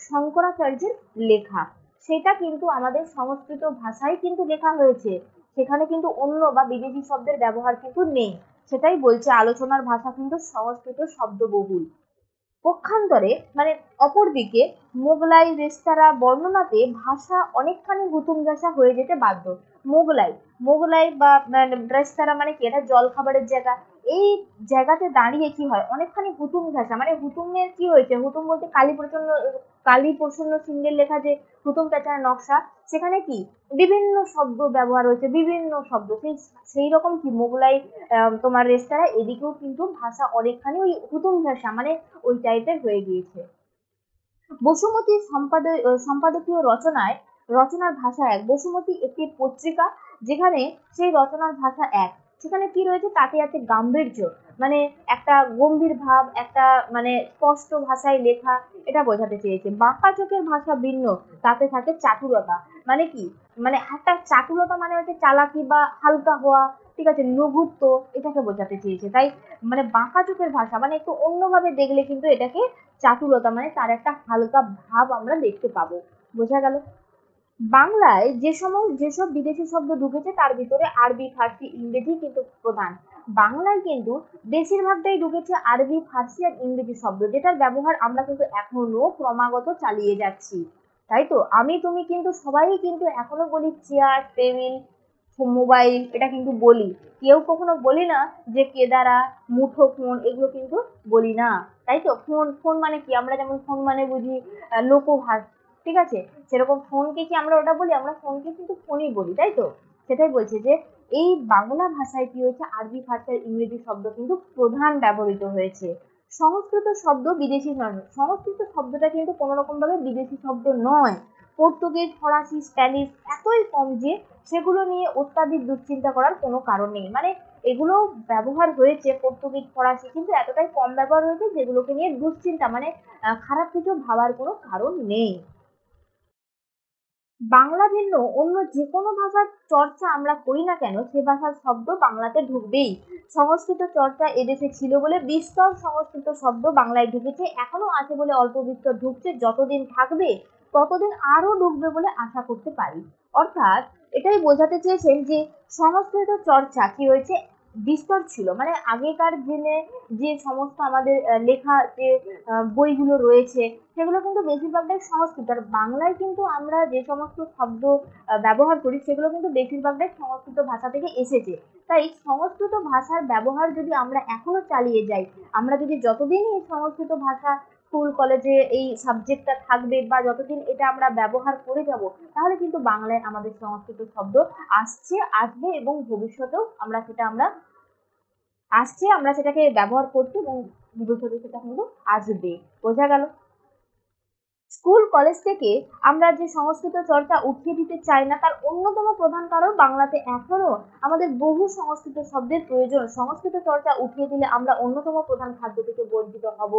শঙ্করাচার্যের লেখা, সেটা কিন্তু আমাদের সংস্কৃত ভাষায় কিন্তু লেখা হয়েছে। সেখানে কিন্তু অন্য বা বিদেশি শব্দের ব্যবহার কিন্তু নেই। সেটাই বলছে আলোচনার ভাষা কিন্তু সংস্কৃত শব্দবহুল। পক্ষান্তরে মানে অপরদিকে মোগলাই রেস্তোরাঁ বর্ণনাতে ভাষা অনেকখানি হুতুম ঘেঁষা হয়ে যেতে বাধ্য। মোগলাই মোগলাই বা রেস্তোরাঁ মানে কি, এটা জল খাবারের জায়গা। এই জায়গাতে দাঁড়িয়ে কি হয়, অনেকখানি হুতুম ঘেঁষা, মানে হুতুমের কি হয়েছে, হুতুম বলতে কালী প্রসন্ন সিংহের লেখা যে হুতুম প্যাঁচার নকশা, সেখানে কি বিভিন্ন শব্দ ব্যবহার হয়েছে, বিভিন্ন শব্দ। সেই রকম কি মোগলাই তোমার রেস্তোরাঁ এদিকেও কিন্তু ভাষা অনেকখানি ওই হুতুম ঘেঁষা, মানে ওই টাইপের হয়ে গিয়েছে। বসুমতী সম্পাদকীয় রচনার ভাষা এক। বসুমতী একটি পত্রিকা, যেখানে সেই রচনার ভাষা এক। সেখানে কি রয়েছে, তাতে আছে গাম্ভীর্য, মানে একটা গম্ভীর ভাব, একটা মানে স্পষ্ট ভাষায় লেখা, এটা বোঝাতে চেয়েছে। বাঁকা চোখের ভাষা ভিন্ন, তাতে থাকে চাটুলতা। মানে কি, মানে একটা চাটুলতা মানে হচ্ছে চালাকি বা হালকা হওয়া, ঠিক আছে, লঘুত্ব, এটাকে বোঝাতে চেয়েছে। তাই মানে বাঁকা চোখের ভাষা মানে একটু অন্যভাবে দেখলে কিন্তু এটাকে চাটুলতা, মানে তার একটা হালকা ভাব আমরা দেখতে পাবো। বোঝা গেল? বাংলায় যেসব বিদেশি শব্দ ঢুকেছে তার ভিতরে আরবি ফার্সি ইংরেজি কিন্তু প্রধান। বাংলায় কিন্তু বেশিরভাগটাই ঢুকেছে আরবি ফার্সি আর ইংরেজি শব্দ, যেটার ব্যবহার আমরা কিন্তু এখনো ক্রমাগত চালিয়ে যাচ্ছি। তাই তো আমি তুমি কিন্তু সবাই কিন্তু এখনো বলি চেয়ার টেবিল মোবাইল, এটা কিন্তু বলি। কেউ কখনো বলি না যে কেদারা মুঠো ফোন, এগুলো কিন্তু বলি না। তাই তো ফোন ফোন মানে কি, আমরা যেমন ফোন মানে বুঝি লোকভাষ, ঠিক আছে, সেরকম ফোনকে কি আমরা ওটা বলি? আমরা ফোনকে কিন্তু ফোনই বলি, তাই তো। সেটাই বলছে যে এই বাংলা ভাষায় কি হয়েছে, আরবি ভাষার ইংরেজি শব্দ কিন্তু প্রধান ব্যবহৃত হয়েছে। সংস্কৃত শব্দ বিদেশি নয়, সংস্কৃত শব্দটা কিন্তু কোনো রকম ভাবে বিদেশি শব্দ নয়। পর্তুগিজ ফরাসি স্প্যানিশ এতই কম যে সেগুলো নিয়ে অত্যাধিক দুশ্চিন্তা করার কোনো কারণ নেই। মানে এগুলো ব্যবহার হয়েছে পর্তুগিজ ফরাসি, কিন্তু এতটাই কম ব্যবহার হয়েছে যেগুলোকে নিয়ে দুশ্চিন্তা মানে খারাপ কিছু ভাবার কোনো কারণ নেই। বাংলা ভিন্ন অন্য যে কোনো ভাষার চর্চা আমরা করি না কেন, সে ভাষার শব্দ বাংলাতে ঢুকবেই। সংস্কৃত চর্চা এদেশে ছিল বলে বিস্তর সংস্কৃত শব্দ বাংলায় ঢুকেছে, এখনো আছে বলে অল্প বিস্তর ঢুকছে, যতদিন থাকবে ততদিন আরো ঢুকবে বলে আশা করতে পারি। অর্থাৎ এটাই বোঝাতে চেয়েছেন যে সংস্কৃত চর্চা কি হয়েছে, বিস্তর ছিল, মানে আগেকার দিনে যে সমস্ত আমাদের লেখা যে বইগুলো রয়েছে সেগুলো কিন্তু বেশিরভাগটাই সংস্কৃত। আর বাংলায় কিন্তু আমরা যে সমস্ত শব্দ ব্যবহার করি সেগুলো কিন্তু বেশিরভাগটাই সংস্কৃত ভাষা থেকে এসেছে। তাই সংস্কৃত ভাষার ব্যবহার যদি আমরা এখনো চালিয়ে যাই, আমরা যদি যতদিন এই সংস্কৃত ভাষা স্কুল কলেজে এই সাবজেক্টটা থাকবে বা যতদিন এটা আমরা ব্যবহার করে যাব, তাহলে কিন্তু বাংলায় আমাদের সংস্কৃত শব্দ আসবে এবং ভবিষ্যতেও আমরা সেটাকে ব্যবহার করতে এবং ভবিষ্যতে সেটা কিন্তু আসবে। বোঝা গেল? স্কুল কলেজ থেকে আমরা যে সংস্কৃত চর্চা উঠিয়ে দিতে চাই না, তার অন্যতম প্রধান কারণ বাংলাতে এখনো আমাদের বহু সংস্কৃত শব্দের প্রয়োজন। সংস্কৃত চর্চা উঠিয়ে দিলে আমরা অন্যতম প্রধান খাদ্য থেকে বঞ্চিত হব।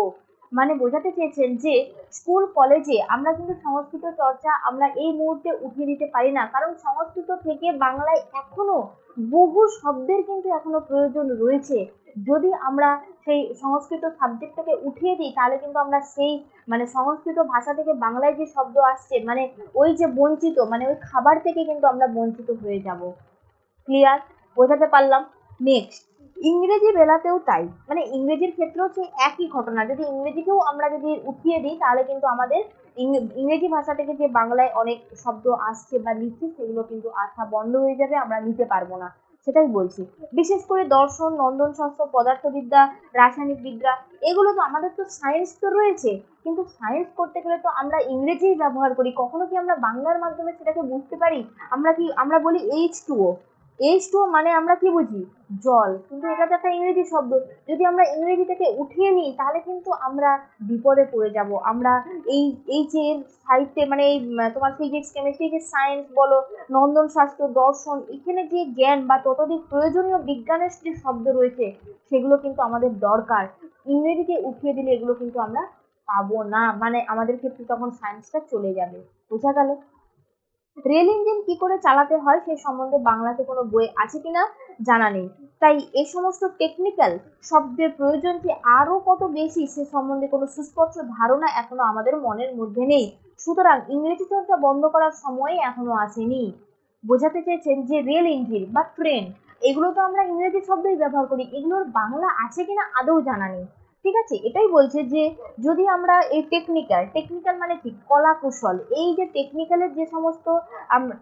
মানে বোঝাতে চেয়েছেন যে স্কুল কলেজে আমরা কিন্তু সংস্কৃত চর্চা আমরা এই মুহূর্তে উঠিয়ে দিতে পারি না, কারণ সংস্কৃত থেকে বাংলায় এখনো বহু শব্দের কিন্তু এখনো প্রয়োজন রয়েছে। যদি আমরা সেই সংস্কৃত সাবজেক্টটাকে উঠিয়ে দিই, তাহলে কিন্তু আমরা সেই মানে সংস্কৃত ভাষা থেকে বাংলায় যে শব্দ আসছে, মানে ওই যে বঞ্চিত, মানে ওই খাবার থেকে কিন্তু আমরা বঞ্চিত হয়ে যাব। ক্লিয়ার? বোঝাতে পারলাম? নেক্সট, ইংরেজি বেলাতেও তাই, মানে ইংরেজির ক্ষেত্রেও সেই একই ঘটনা। যদি ইংরেজিকেও আমরা যদি উঠিয়ে দিই, তাহলে কিন্তু আমাদের ইংরেজি ভাষা থেকে যে বাংলায় অনেক শব্দ আসছে বা নিচ্ছে, সেগুলো কিন্তু আসা বন্ধ হয়ে যাবে, আমরা নিতে পারবো না। সেটাই বলছি। বিশেষ করে দর্শন, নন্দন শাস্ত্র, পদার্থবিদ্যা, রাসায়নিক বিদ্যা, এগুলো তো আমাদের তো সায়েন্স তো রয়েছে, কিন্তু সায়েন্স করতে গেলে তো আমরা ইংরেজিই ব্যবহার করি। কখনো কি আমরা বাংলার মাধ্যমে সেটাকে বুঝতে পারি? আমরা বলি H2O, H2O মানে আমরা কি বুঝি? জল, কিন্তু এটা তো একটা ইংরেজি শব্দ। যদি আমরা ইংরেজিটাকে উঠিয়ে নিই, তাহলে কিন্তু আমরা বিপদে পড়ে যাব। আমরা এই এই যে সাহিত্যে মানে এই তোমার ফিজিক্স, কেমিস্ট্রি, যে সায়েন্স বলো, নন্দন শাস্ত্র, দর্শন, এখানে যে জ্ঞান বা ততোধিক প্রয়োজনীয় বিজ্ঞানের যে শব্দ রয়েছে, সেগুলো কিন্তু আমাদের দরকার। ইংরেজিকে উঠিয়ে দিলে এগুলো কিন্তু আমরা পাবো না, মানে আমাদের ক্ষেত্রে তখন সায়েন্সটা চলে যাবে। বোঝা গেল? রেল ইঞ্জিন কি করে চালাতে হয় সে সম্বন্ধে বাংলাতে কোনো বই আছে কিনা জানা নেই। তাই এই সমস্ত টেকনিক্যাল শব্দের প্রয়োজন যে আরো কত বেশি সে সম্বন্ধে কোনো সুস্পষ্ট ধারণা এখনো আমাদের মনের মধ্যে নেই। সুতরাং ইংরেজি চর্চা বন্ধ করার সময় এখনো আসেনি। বোঝাতে চেয়েছেন যে রেল ইঞ্জিন বা ট্রেন, এগুলো তো আমরা ইংরেজি শব্দই ব্যবহার করি, এগুলোর বাংলা আছে কিনা আদৌ জানা নেই। ঠিক আছে, এটাই বলছে যে যদি আমরা এই টেকনিক্যাল মানে কি, কলা কৌশল, এই যে টেকনিক্যালের যে সমস্ত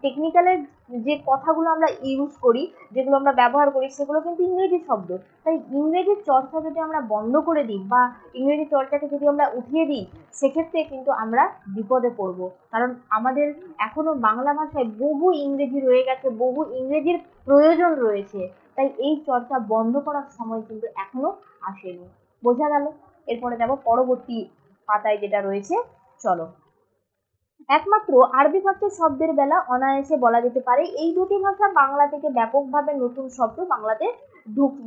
টেকনিক্যালের যে কথাগুলো আমরা ইউজ করি, যেগুলো আমরা ব্যবহার করি, সেগুলো কিন্তু ইংরেজি শব্দ। তাই ইংরেজি চর্চা যদি আমরা বন্ধ করে দিই বা ইংরেজি চর্চাকে যদি আমরা উঠিয়ে দিই, সেক্ষেত্রে কিন্তু আমরা বিপদে পড়বো। কারণ আমাদের এখনো বাংলা ভাষায় বহু ইংরেজি রয়ে গেছে, বহু ইংরেজির প্রয়োজন রয়েছে। তাই এই চর্চা বন্ধ করার সময় কিন্তু এখনো আসেনি। বোঝা গেল? এরপরে যাব পরবর্তী পাতায় যেটা রয়েছে, চলো। একমাত্র আরবি ফার্সি শব্দের বেলা অনায়াসে বলা যেতে পারে এই দুটি ভাষা বাংলা থেকে ব্যাপকভাবে নতুন শব্দ বাংলাতে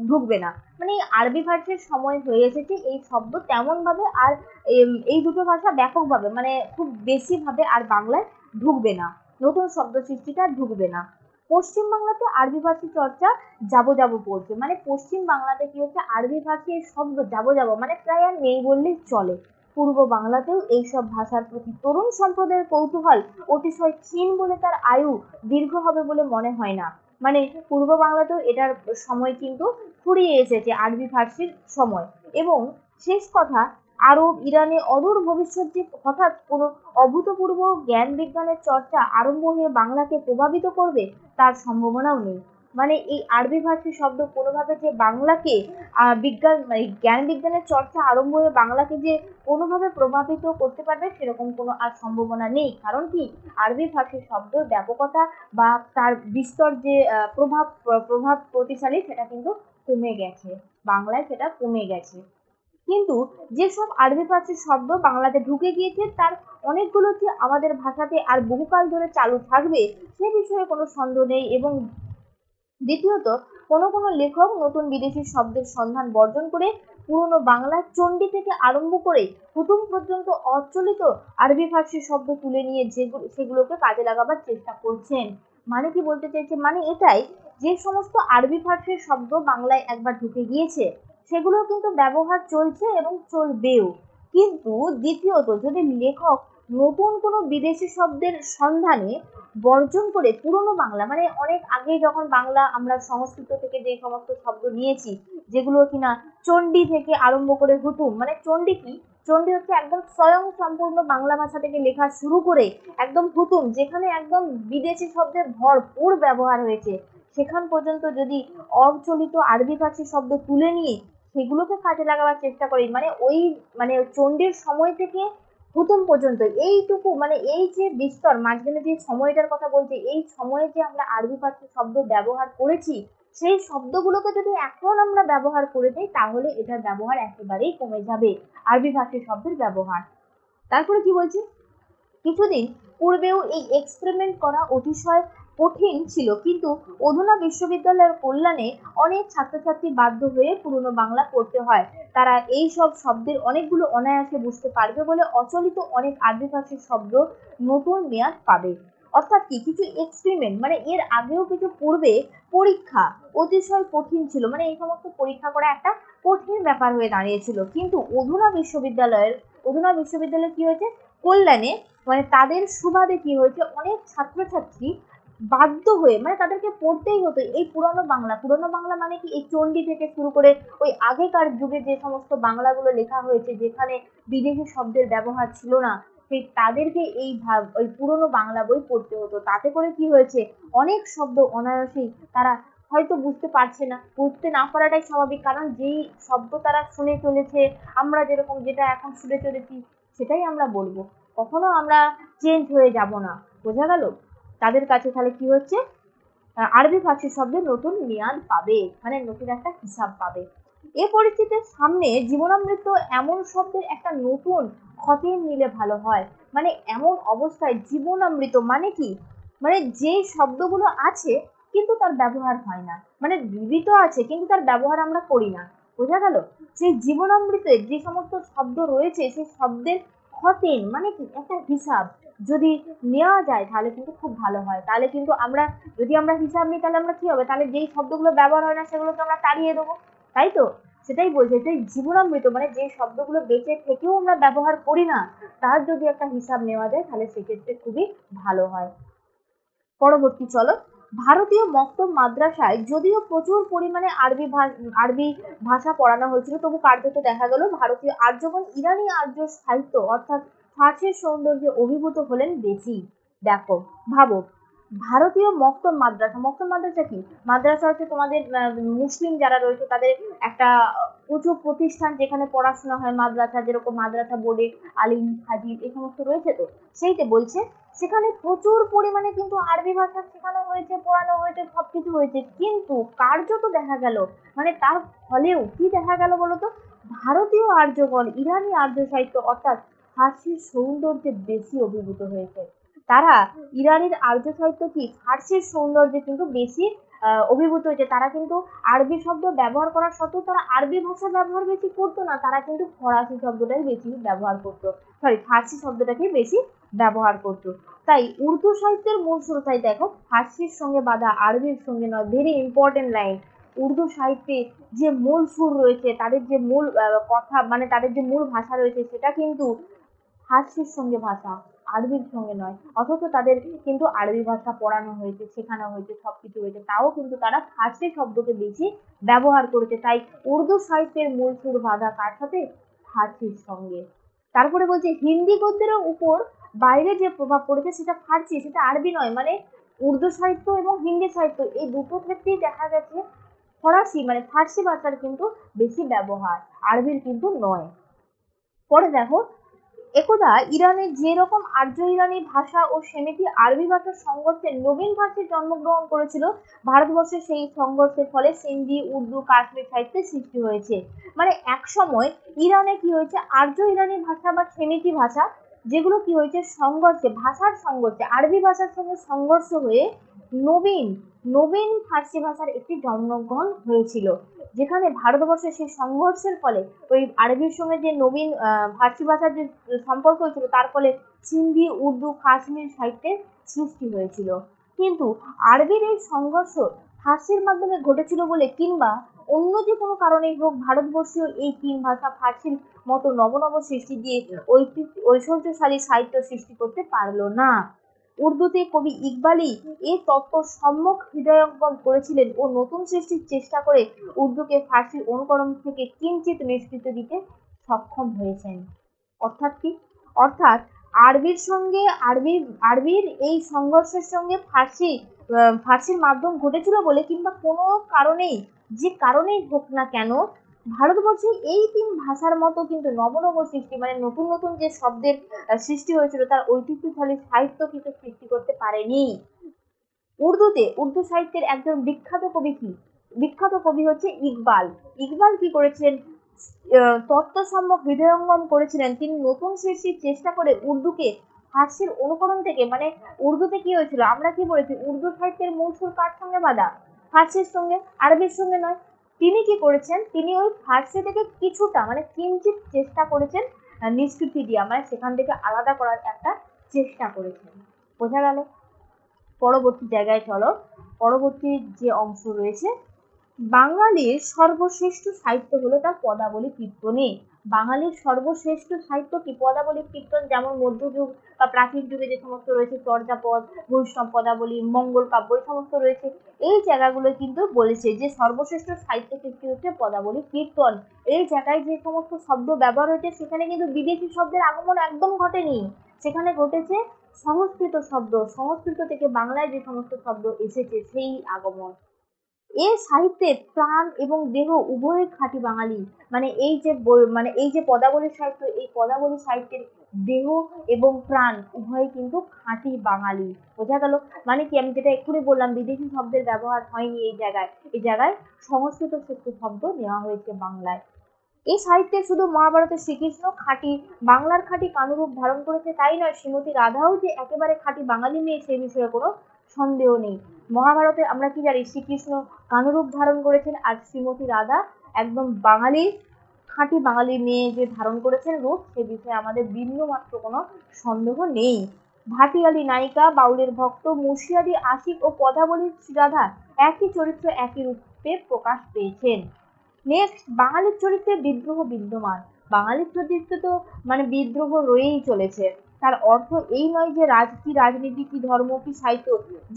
ঢুকবে না। মানে আরবি ফার্সির সময় হয়ে এসেছে, এই শব্দ তেমন ভাবে আর এই দুটো ভাষা ব্যাপকভাবে মানে খুব বেশি ভাবে আর বাংলায় ঢুকবে না, নতুন শব্দ সৃষ্টিটা ঢুকবে না। পশ্চিম বাংলাতে আরবি ফার্সি চর্চা যাবো যাবো পড়ছে, মানে পশ্চিম বাংলাতে কি হচ্ছে, আরবি ফার্সির শব্দ যাবো যাবো মানে প্রায় আর নেই বললেই চলে। পূর্ব বাংলাতেও এইসব ভাষার প্রতি তরুণ সম্প্রদায়ের কৌতূহল অতিশয় ক্ষীণ বলে তার আয়ু দীর্ঘ হবে বলে মনে হয় না। মানে পূর্ব বাংলাতেও এটার সময় কিন্তু ফুরিয়ে এসেছে, আরবি ফার্সির সময়। এবং শেষ কথা, আরব ইরানে অদূর ভবিষ্যৎ যে হঠাৎ কোনো অভূতপূর্ব জ্ঞান বিজ্ঞানের চর্চা আরম্ভ হয়ে বাংলাকে প্রভাবিত করবে, তার সম্ভাবনাও নেই। মানে এই আরবি ফার্সি শব্দ কোনোভাবে যে বাংলাকে বিজ্ঞান মানে জ্ঞান বিজ্ঞানের চর্চা আরম্ভ হয়ে বাংলাকে যে কোনোভাবে প্রভাবিত করতে পারবে, সেরকম কোনো আর সম্ভাবনা নেই। কারণ কি, আরবি ফার্সি শব্দের ব্যাপকতা বা তার বিস্তর যে প্রভাব প্রতিশালী, সেটা কিন্তু কমে গেছে, বাংলায় সেটা কমে গেছে। কিন্তু যেসব আরবি ফার্সি শব্দ বাংলাতে ঢুকে গিয়েছে, তার অনেকগুলো যে আমাদের ভাষাতে আর বহুকাল ধরে চালু থাকবে, সে বিষয়ে কোনো সন্দেহ নেই। এবং দ্বিতীয়ত, কোনো কোনো লেখক নতুন বিদেশি শব্দের সন্ধান বর্জন করে পুরনো বাংলার চণ্ডী থেকে আরম্ভ করে হুতুম পর্যন্ত অচলিত আরবি ফার্সি শব্দ তুলে নিয়ে সেগুলোকে কাজে লাগাবার চেষ্টা করছেন। মানে কি বলতে চাইছে, মানে এটাই, যে সমস্ত আরবি ফার্সি শব্দ বাংলায় একবার ঢুকে গিয়েছে, সেগুলো কিন্তু ব্যবহার চলছে এবং চলবেও। কিন্তু দ্বিতীয়ত, যদি লেখক নতুন কোনো বিদেশি শব্দের সন্ধানে বর্জন করে পুরনো বাংলা, মানে অনেক আগে যখন বাংলা আমরা সংস্কৃত থেকে যে সমস্ত শব্দ নিয়েছি, যেগুলো কিনা চণ্ডী থেকে আরম্ভ করে হুতুম, মানে চণ্ডী কি, চণ্ডী হচ্ছে একদম স্বয়ং সম্পূর্ণ বাংলা ভাষা থেকে লেখা শুরু করে একদম হুতুম, যেখানে একদম বিদেশি শব্দের ভরপুর ব্যবহার হয়েছে, সেখান পর্যন্ত যদি অচলিত আরবি ফার্সি শব্দ তুলে নিয়ে সেগুলোকে কাজে লাগাবার চেষ্টা করি, মানে ওই মানে চণ্ডীর সময় থেকে হুতুম পর্যন্ত এইটুকু, মানে এই যে বিস্তর মাঝখানে যে সময়টার কথা বলছি, এই সময়ে যে আমরা আরবি ফার্সি শব্দ ব্যবহার করেছি, সেই শব্দগুলোকে যদি এখন আমরা ব্যবহার করে দিই তাহলে এটার ব্যবহার একেবারেই কমে যাবে, আরবি ফার্সি শব্দের ব্যবহার। তারপরে কি বলছি, কিছুদিন পূর্বেও এই এক্সপেরিমেন্ট করা অতিশয় কঠিন ছিল, কিন্তু অধুনা বিশ্ববিদ্যালয়ের কল্যাণে অনেক ছাত্রছাত্রী বাধ্য হয়ে পুরনো বাংলা পড়তে হয়। তারা এই সব শব্দের অনেকগুলো অনায়াসে বুঝতে পারবে বলে অচলিত অনেক আরবি ফার্সি শব্দ নতুন মেয়াদ পাবে। অর্থাৎ কি, কিছু এক্সপেরিমেন্ট, মানে এর আগেও কিছু পূর্বে পরীক্ষা অতিশয় কঠিন ছিল, মানে এই সমস্ত পরীক্ষা করা একটা কঠিন ব্যাপার হয়ে দাঁড়িয়েছিল, কিন্তু অধুনা বিশ্ববিদ্যালয় কি হয়েছে, কল্যাণে, মানে তাদের সুবাদে কি হয়েছে, অনেক ছাত্রছাত্রী বাধ্য হয়ে, মানে তাদেরকে পড়তেই হতো এই পুরনো বাংলা মানে কি, এই চণ্ডী থেকে শুরু করে ওই আগেকার যুগে যে সমস্ত বাংলাগুলো লেখা হয়েছে যেখানে বিদেশি শব্দের ব্যবহার ছিল না, সেই তাদেরকে ওই পুরনো বাংলা বই পড়তে হতো। তাতে করে কি হয়েছে, অনেক শব্দ অনায়াসেই তারা হয়তো বুঝতে পারছে না, বুঝতে না পারাটাই স্বাভাবিক, কারণ যেই শব্দ তারা শুনে চলেছে, আমরা যেরকম যেটা এখন শুনে চলেছি সেটাই আমরা বলবো, কখনো আমরা চেঞ্জ হয়ে যাব না, বোঝা গেল। তাদের কাছে তাহলে কি হচ্ছে, আরবি ফার্সি শব্দের নতুন মেয়াদ পাবে, মানে নতুন একটা হিসাব পাবে। এ পরিস্থিতির সামনে জীবনামৃত এমন শব্দের একটা নতুন খতিয়ে নিলে ভালো হয়, মানে এমন অবস্থায় জীবনামৃত মানে কি, মানে যে শব্দগুলো আছে কিন্তু তার ব্যবহার হয় না, মানে জীবিত আছে কিন্তু তার ব্যবহার আমরা করি না, বোঝা গেল। সেই জীবনামৃতের যে সমস্ত শব্দ রয়েছে সেই শব্দের খতেন মানে কি, একটা হিসাব যদি নেওয়া যায় তাহলে কিন্তু খুব ভালো হয়। তাহলে কিন্তু যদি আমরা হিসাব নিই তাহলে আমরা কি হবে, তাহলে যেই শব্দগুলো ব্যবহার হয় না সেগুলোকে আমরা তাড়িয়ে দেবো, তাই তো। সেটাই বলছে, যে জীবনামৃত মানে যে শব্দগুলো বেঁচে থেকেও আমরা ব্যবহার করি না, তার যদি একটা হিসাব নেওয়া যায় তাহলে সেক্ষেত্রে খুবই ভালো হয়। পরবর্তী চলো, ভারতীয় মক্তব মাদ্রাসায় যদিও প্রচুর পরিমাণে আরবি ভাষা পড়ানো হয়েছিল, তবু কার্যত দেখা গেল ভারতীয় আর্যগণ ইরানি আর্য সাহিত্য অর্থাৎ ফার্সির সৌন্দর্যে অভিভূত হলেন বেশি। দেখো, ভাবো, ভারতীয় মক্তব মাদ্রাসা কি, মাদ্রাসা হচ্ছে তোমাদের মুসলিম যারা রয়েছে তাদের একটা উঁচু প্রতিষ্ঠান যেখানে পড়াশোনা হয়, মাদ্রাসা যেরকম মাদ্রাসা বোর্ডে আলিম হাজির এই সমস্ত রয়েছে, তো সেইটা বলছে সেখানে প্রচুর পরিমাণে কিন্তু আরবি ভাষা শেখানো হয়েছে, পড়ানো হয়েছে, সবকিছু হয়েছে, কিন্তু কার্যত দেখা গেল, মানে তার ফলেও কি দেখা গেল বলতো, ভারতীয় আর্যগণ ইরানি আর্য সাহিত্য অর্থাৎ ফার্সির সৌন্দর্যে বেশি অভিভূত হয়েছে। তারা ইরানির আর্য সাহিত্য কি ফার্সির সৌন্দর্যে কিন্তু বেশি অভিভূত হয়েছে। তারা কিন্তু আরবি শব্দ ব্যবহার করা সত্ত্বেও তারা আরবি ভাষা ব্যবহার বেশি করতো না, তারা কিন্তু ফরাসি শব্দটাই বেশি ব্যবহার করতো, ফার্সি শব্দটাকে বেশি ব্যবহার করতো। তাই উর্দু সাহিত্যের মূল স্রোতাই দেখো ফার্সির সঙ্গে বাঁধা, আরবির সঙ্গে নয়। Very important line. উর্দু সাহিত্যে যে মূল সুর রয়েছে, তাদের যে মূল কথা, মানে তাদের যে মূল ভাষা রয়েছে সেটা কিন্তু ফার্সির সঙ্গে ভাষা, আরবির সঙ্গে নয়। অথচ তাদের কিন্তু আরবি ভাষা পড়ানো হয়েছে, শেখানো হয়েছে, সবকিছু হয়েছে, তাও কিন্তু তারা ফার্সি শব্দকে বেশি ব্যবহার করেছে। তাই উর্দু সাহিত্যের মূল সুর বাঁধা কার সাথে, ফার্সির সঙ্গে। তারপরে বলছে হিন্দি গদ্যের উপর বাইরে যে প্রভাব পড়েছে সেটা ফার্সি, সেটা আরবি নয়। মানে উর্দু সাহিত্য এবং হিন্দি সাহিত্য এই দুটো ক্ষেত্রেই দেখা গেছে ফরাসি মানে ফার্সি ভাষার কিন্তু বেশি ব্যবহার, আরবির কিন্তু নয়। পরে দেখো, একদা ইরানে যেরকম আর্য ইরানি ভাষা ও সেমিটি আরবি ভাষার সংঘর্ষে নবীন ভাষায় জন্মগ্রহণ করেছিল, ভারতবর্ষে সেই সংঘর্ষের ফলে সিন্ধি, উর্দু, কাশ্মীর সাহিত্যের সৃষ্টি হয়েছে। মানে এক সময় ইরানে কি হয়েছে, আর্য ইরানি ভাষা বা সেমিটি ভাষা যেগুলো কি হয়েছে ভাষার সংঘর্ষে আরবি ভাষার সঙ্গে সংঘর্ষ হয়ে নবীন নবীন ফার্সি ভাষার একটি জন্মগ্রহণ হয়েছিল, যেখানে ভারতবর্ষে সেই সংঘর্ষের ফলে ওই আরবির সঙ্গে যে নবীন ফার্সি ভাষার যে সম্পর্ক হয়েছিল তার ফলে সিন্ধি, উর্দু, কাশ্মীর সাহিত্যের সৃষ্টি হয়েছিল। কিন্তু আরবির এই সংঘর্ষ ফার্সির মাধ্যমে ঘটেছিল বলে কিংবা অন্য যে কোনো কারণেই হোক ভারতবর্ষীয় এই তিন ভাষা ফার্সির মতো নব নব সৃষ্টি দিয়ে ঐশ্বর্যশালী সাহিত্য সৃষ্টি করতে পারলো না। উর্দুতে কবি ইকবালই এই তত্ত্ব সম্যক হৃদয়ঙ্গম করেছিলেন ও নতুন সৃষ্টির চেষ্টা করে উর্দুকে ফার্সির অনুকরণ থেকে কিঞ্চিত নিষ্কৃতি দিতে সক্ষম হয়েছেন। অর্থাৎ কি? অর্থাৎ আরবির এই সংঘর্ষের সঙ্গে ফার্সির মাধ্যম ঘটেছিল বলে, কিংবা কোনো কারণেই, যে কারণেই হোক না কেন, ভারতবর্ষে এই তিন ভাষার মতো কিন্তু নব নব সৃষ্টি, মানে নতুন নতুন যে শব্দের সৃষ্টি হয়েছিল, তার ঐতিহ্যশালী সাহিত্য কিন্তু সৃষ্টি করতে পারেনি। উর্দু সাহিত্যের একজন বিখ্যাত কবি হচ্ছে ইকবাল। ইকবাল কি করেছেন? তত্ত্বসম্যক হৃদয়ঙ্গম করেছিলেন। তিনি নতুন সৃষ্টির চেষ্টা করে উর্দুকে ফার্সির অনুকরণ থেকে, মানে উর্দুতে কি হয়েছিল, আমরা কি বলেছি, উর্দু সাহিত্যের মূল সুর কার সঙ্গে বাঁধা? ফার্সির সঙ্গে, আরবির সঙ্গে নয়। তিনি কি করেছেন? তিনি ওই ফার্সি থেকে কিছুটা, মানে কিঞ্চিত চেষ্টা করেছেন নিষ্কৃতি দিয়া, মানে সেখান থেকে আলাদা করার একটা চেষ্টা করেছেন। বোঝা গেল? পরবর্তী জায়গায় চলো। পরবর্তী যে অংশ রয়েছে, বাঙালির সর্বশ্রেষ্ঠ সাহিত্য হলো তার পদাবলী কীর্তনে। বাঙালির সর্বশ্রেষ্ঠ সাহিত্য কি? পদাবলী কীর্তন। যেমন মধ্যযুগ বা প্রাচীন যুগে যে সমস্ত রয়েছে, চর্যাপদ, বৈষ্ণব পদাবলী, মঙ্গল কাব্য, এই সমস্ত রয়েছে, এই জায়গাগুলো কিন্তু বলেছে যে সর্বশ্রেষ্ঠ সাহিত্য সৃষ্টি হচ্ছে পদাবলী কীর্তন। এই জায়গায় যে সমস্ত শব্দ ব্যবহার হয়েছে, সেখানে কিন্তু বিদেশি শব্দের আগমন একদম ঘটেনি। সেখানে ঘটেছে সংস্কৃত শব্দ, সংস্কৃত থেকে বাংলায় যে সমস্ত শব্দ এসেছে সেই আগমন। এই সাহিত্যে প্রাণ এবং দেহ উভয়ই খাঁটি বাঙালি। মানে এই যে পদাবলী সাহিত্য, এই পদাবলী সাহিত্যের দেহ এবং প্রাণ উভয়ই কিন্তু খাঁটি বাঙালি। বোঝা গেল? মানে কি, আমি যেটা এক্ষুনি বললাম, বিদেশি শব্দের ব্যবহার হয়নি এই জায়গায় সংস্কৃত শব্দ নেওয়া হয়েছে বাংলায়। এই সাহিত্যে শুধু মহাভারতের শ্রীকৃষ্ণ বাংলার খাঁটি কানুরূপ ধারণ করেছে তাই নয়, শ্রীমতী রাধাও যে একেবারে খাঁটি বাঙালি মেয়ে, সে বিষয়ে কোনো সন্দেহ নেই। মহাভারতে আমরা কি জানি? শ্রীকৃষ্ণ কানুরূপ ধারণ করেছেন, আর শ্রীমতী রাধা একদম খাঁটি বাঙালি মেয়ে যে ধারণ করেছেন রূপ, সে বিষয়ে আমাদের বিন্দুমাত্র কোনো সন্দেহ নেই। ভাটিয়ালি নায়িকা, বাউলের ভক্ত, মুর্শিদাদি আশিক ও পদাবলীর রাধা একই চরিত্র, একই রূপে প্রকাশ পেয়েছেন। নেক্সট, বাঙালির চরিত্রে বিদ্রোহ বিদ্যমান। বাঙালির চরিত্রে তো মানে বিদ্রোহ রয়েই চলেছে। তার অর্থ এই নয় যে রাজনীতি, কি ধর্ম, কি সাহিত্য,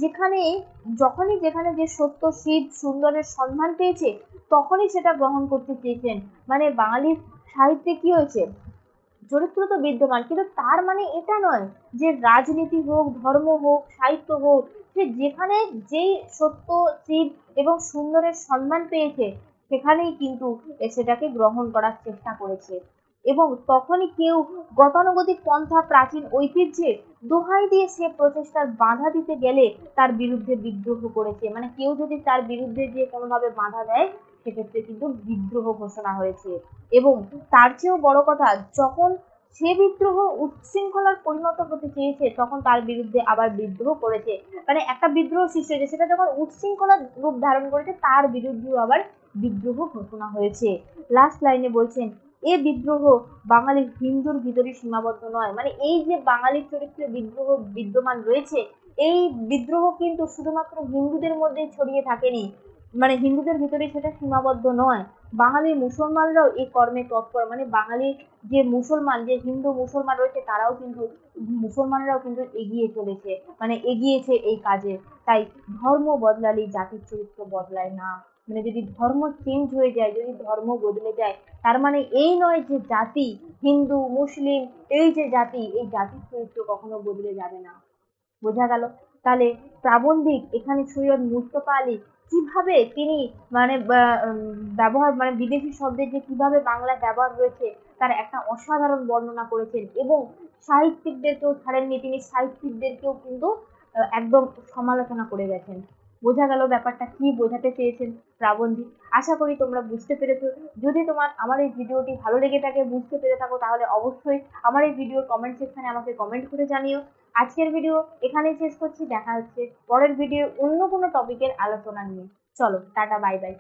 যেখানে যে সত্য, শিব, সুন্দরের সন্ধান পেয়েছে, তখনই সেটা গ্রহণ করতে চেয়েছেন। মানে বাঙালির সাহিত্যে কি হয়েছে? চরিত্র তো বিদ্যমান, কিন্তু তার মানে এটা নয় যে রাজনীতি হোক, ধর্ম হোক, সাহিত্য হোক, সে যেখানে যেই সত্য, শিব এবং সুন্দরের সন্ধান পেয়েছে, সেখানেই কিন্তু সেটাকে গ্রহণ করার চেষ্টা করেছে। এবং তখনই কেউ গতানুগতিক পন্থা, প্রাচীন ঐতিহ্যের দোহাই দিয়ে সে প্রচেষ্টার বাধা দিতে গেলে তার বিরুদ্ধে বিদ্রোহ করেছে। মানে কেউ যদি তার বিরুদ্ধে যে কোনোভাবে বাধা দেয়, সেক্ষেত্রে কিন্তু বিদ্রোহ ঘোষণা হয়েছে। এবং তার চেয়েও বড় কথা, যখন সে বিদ্রোহ উচ্ছৃঙ্খলার পরিণত হতে চেয়েছে, তখন তার বিরুদ্ধে আবার বিদ্রোহ করেছে। মানে একটা বিদ্রোহ সৃষ্টি হয়েছে, সেটা যখন উচ্ছৃঙ্খলার রূপ ধারণ করেছে, তার বিরুদ্ধেও আবার বিদ্রোহ ঘোষণা হয়েছে। লাস্ট লাইনে বলছেন, এ বিদ্রোহ বাঙালির হিন্দুর ভিতরে সীমাবদ্ধ নয়। মানে এই যে বাঙালির চরিত্রে বিদ্রোহ বিদ্যমান রয়েছে, এই বিদ্রোহ কিন্তু শুধুমাত্র হিন্দুদের মধ্যে ছড়িয়ে থাকেনি, মানে হিন্দুদের ভিতরে সেটা সীমাবদ্ধ নয়। বাঙালি মুসলমানরাও এই কর্মে তৎপর। মানে বাঙালি যে হিন্দু মুসলমান রয়েছে, মুসলমানরাও কিন্তু এগিয়ে চলেছে, মানে এগিয়েছে এই কাজে। তাই ধর্ম বদলালে জাতির চরিত্র বদলায় না। মানে যদি ধর্ম চেঞ্জ হয়ে যায়, যদি ধর্ম বদলে যায়, তার মানে এই নয় যে জাতি, হিন্দু, মুসলিম, এই যে জাতি, এই জাতির চরিত্র কখনো বদলে যাবে না। বোঝা গেল? তাহলে প্রাবন্ধিক এখানে সৈয়দ মুস্তফা আলী কিভাবে তিনি মানে বিদেশি শব্দের যে কিভাবে বাংলা ব্যবহার হয়েছে, তার একটা অসাধারণ বর্ণনা করেছেন। এবং সাহিত্যিকদেরকেও ছাড়েননি, তিনি সাহিত্যিকদেরকেও কিন্তু একদম সমালোচনা করে গেছেন। বোঝা গেল ব্যাপারটা কি বোঝাতে চেয়েছেন প্রাবন্ধিক? আশা করি তোমরা বুঝতে পেরেছো। যদি তোমার আমার এই ভিডিওটি ভালো লেগে থাকে, বুঝতে পেরে থাকো, তাহলে অবশ্যই আমার এই ভিডিওর কমেন্ট সেকশনে আমাকে কমেন্ট করে জানিও। আজকের ভিডিও এখানেই শেষ করছি। দেখা হচ্ছে পরের ভিডিও অন্য কোনো টপিকের আলোচনা নিয়ে। চলো, টাটা, বাই বাই।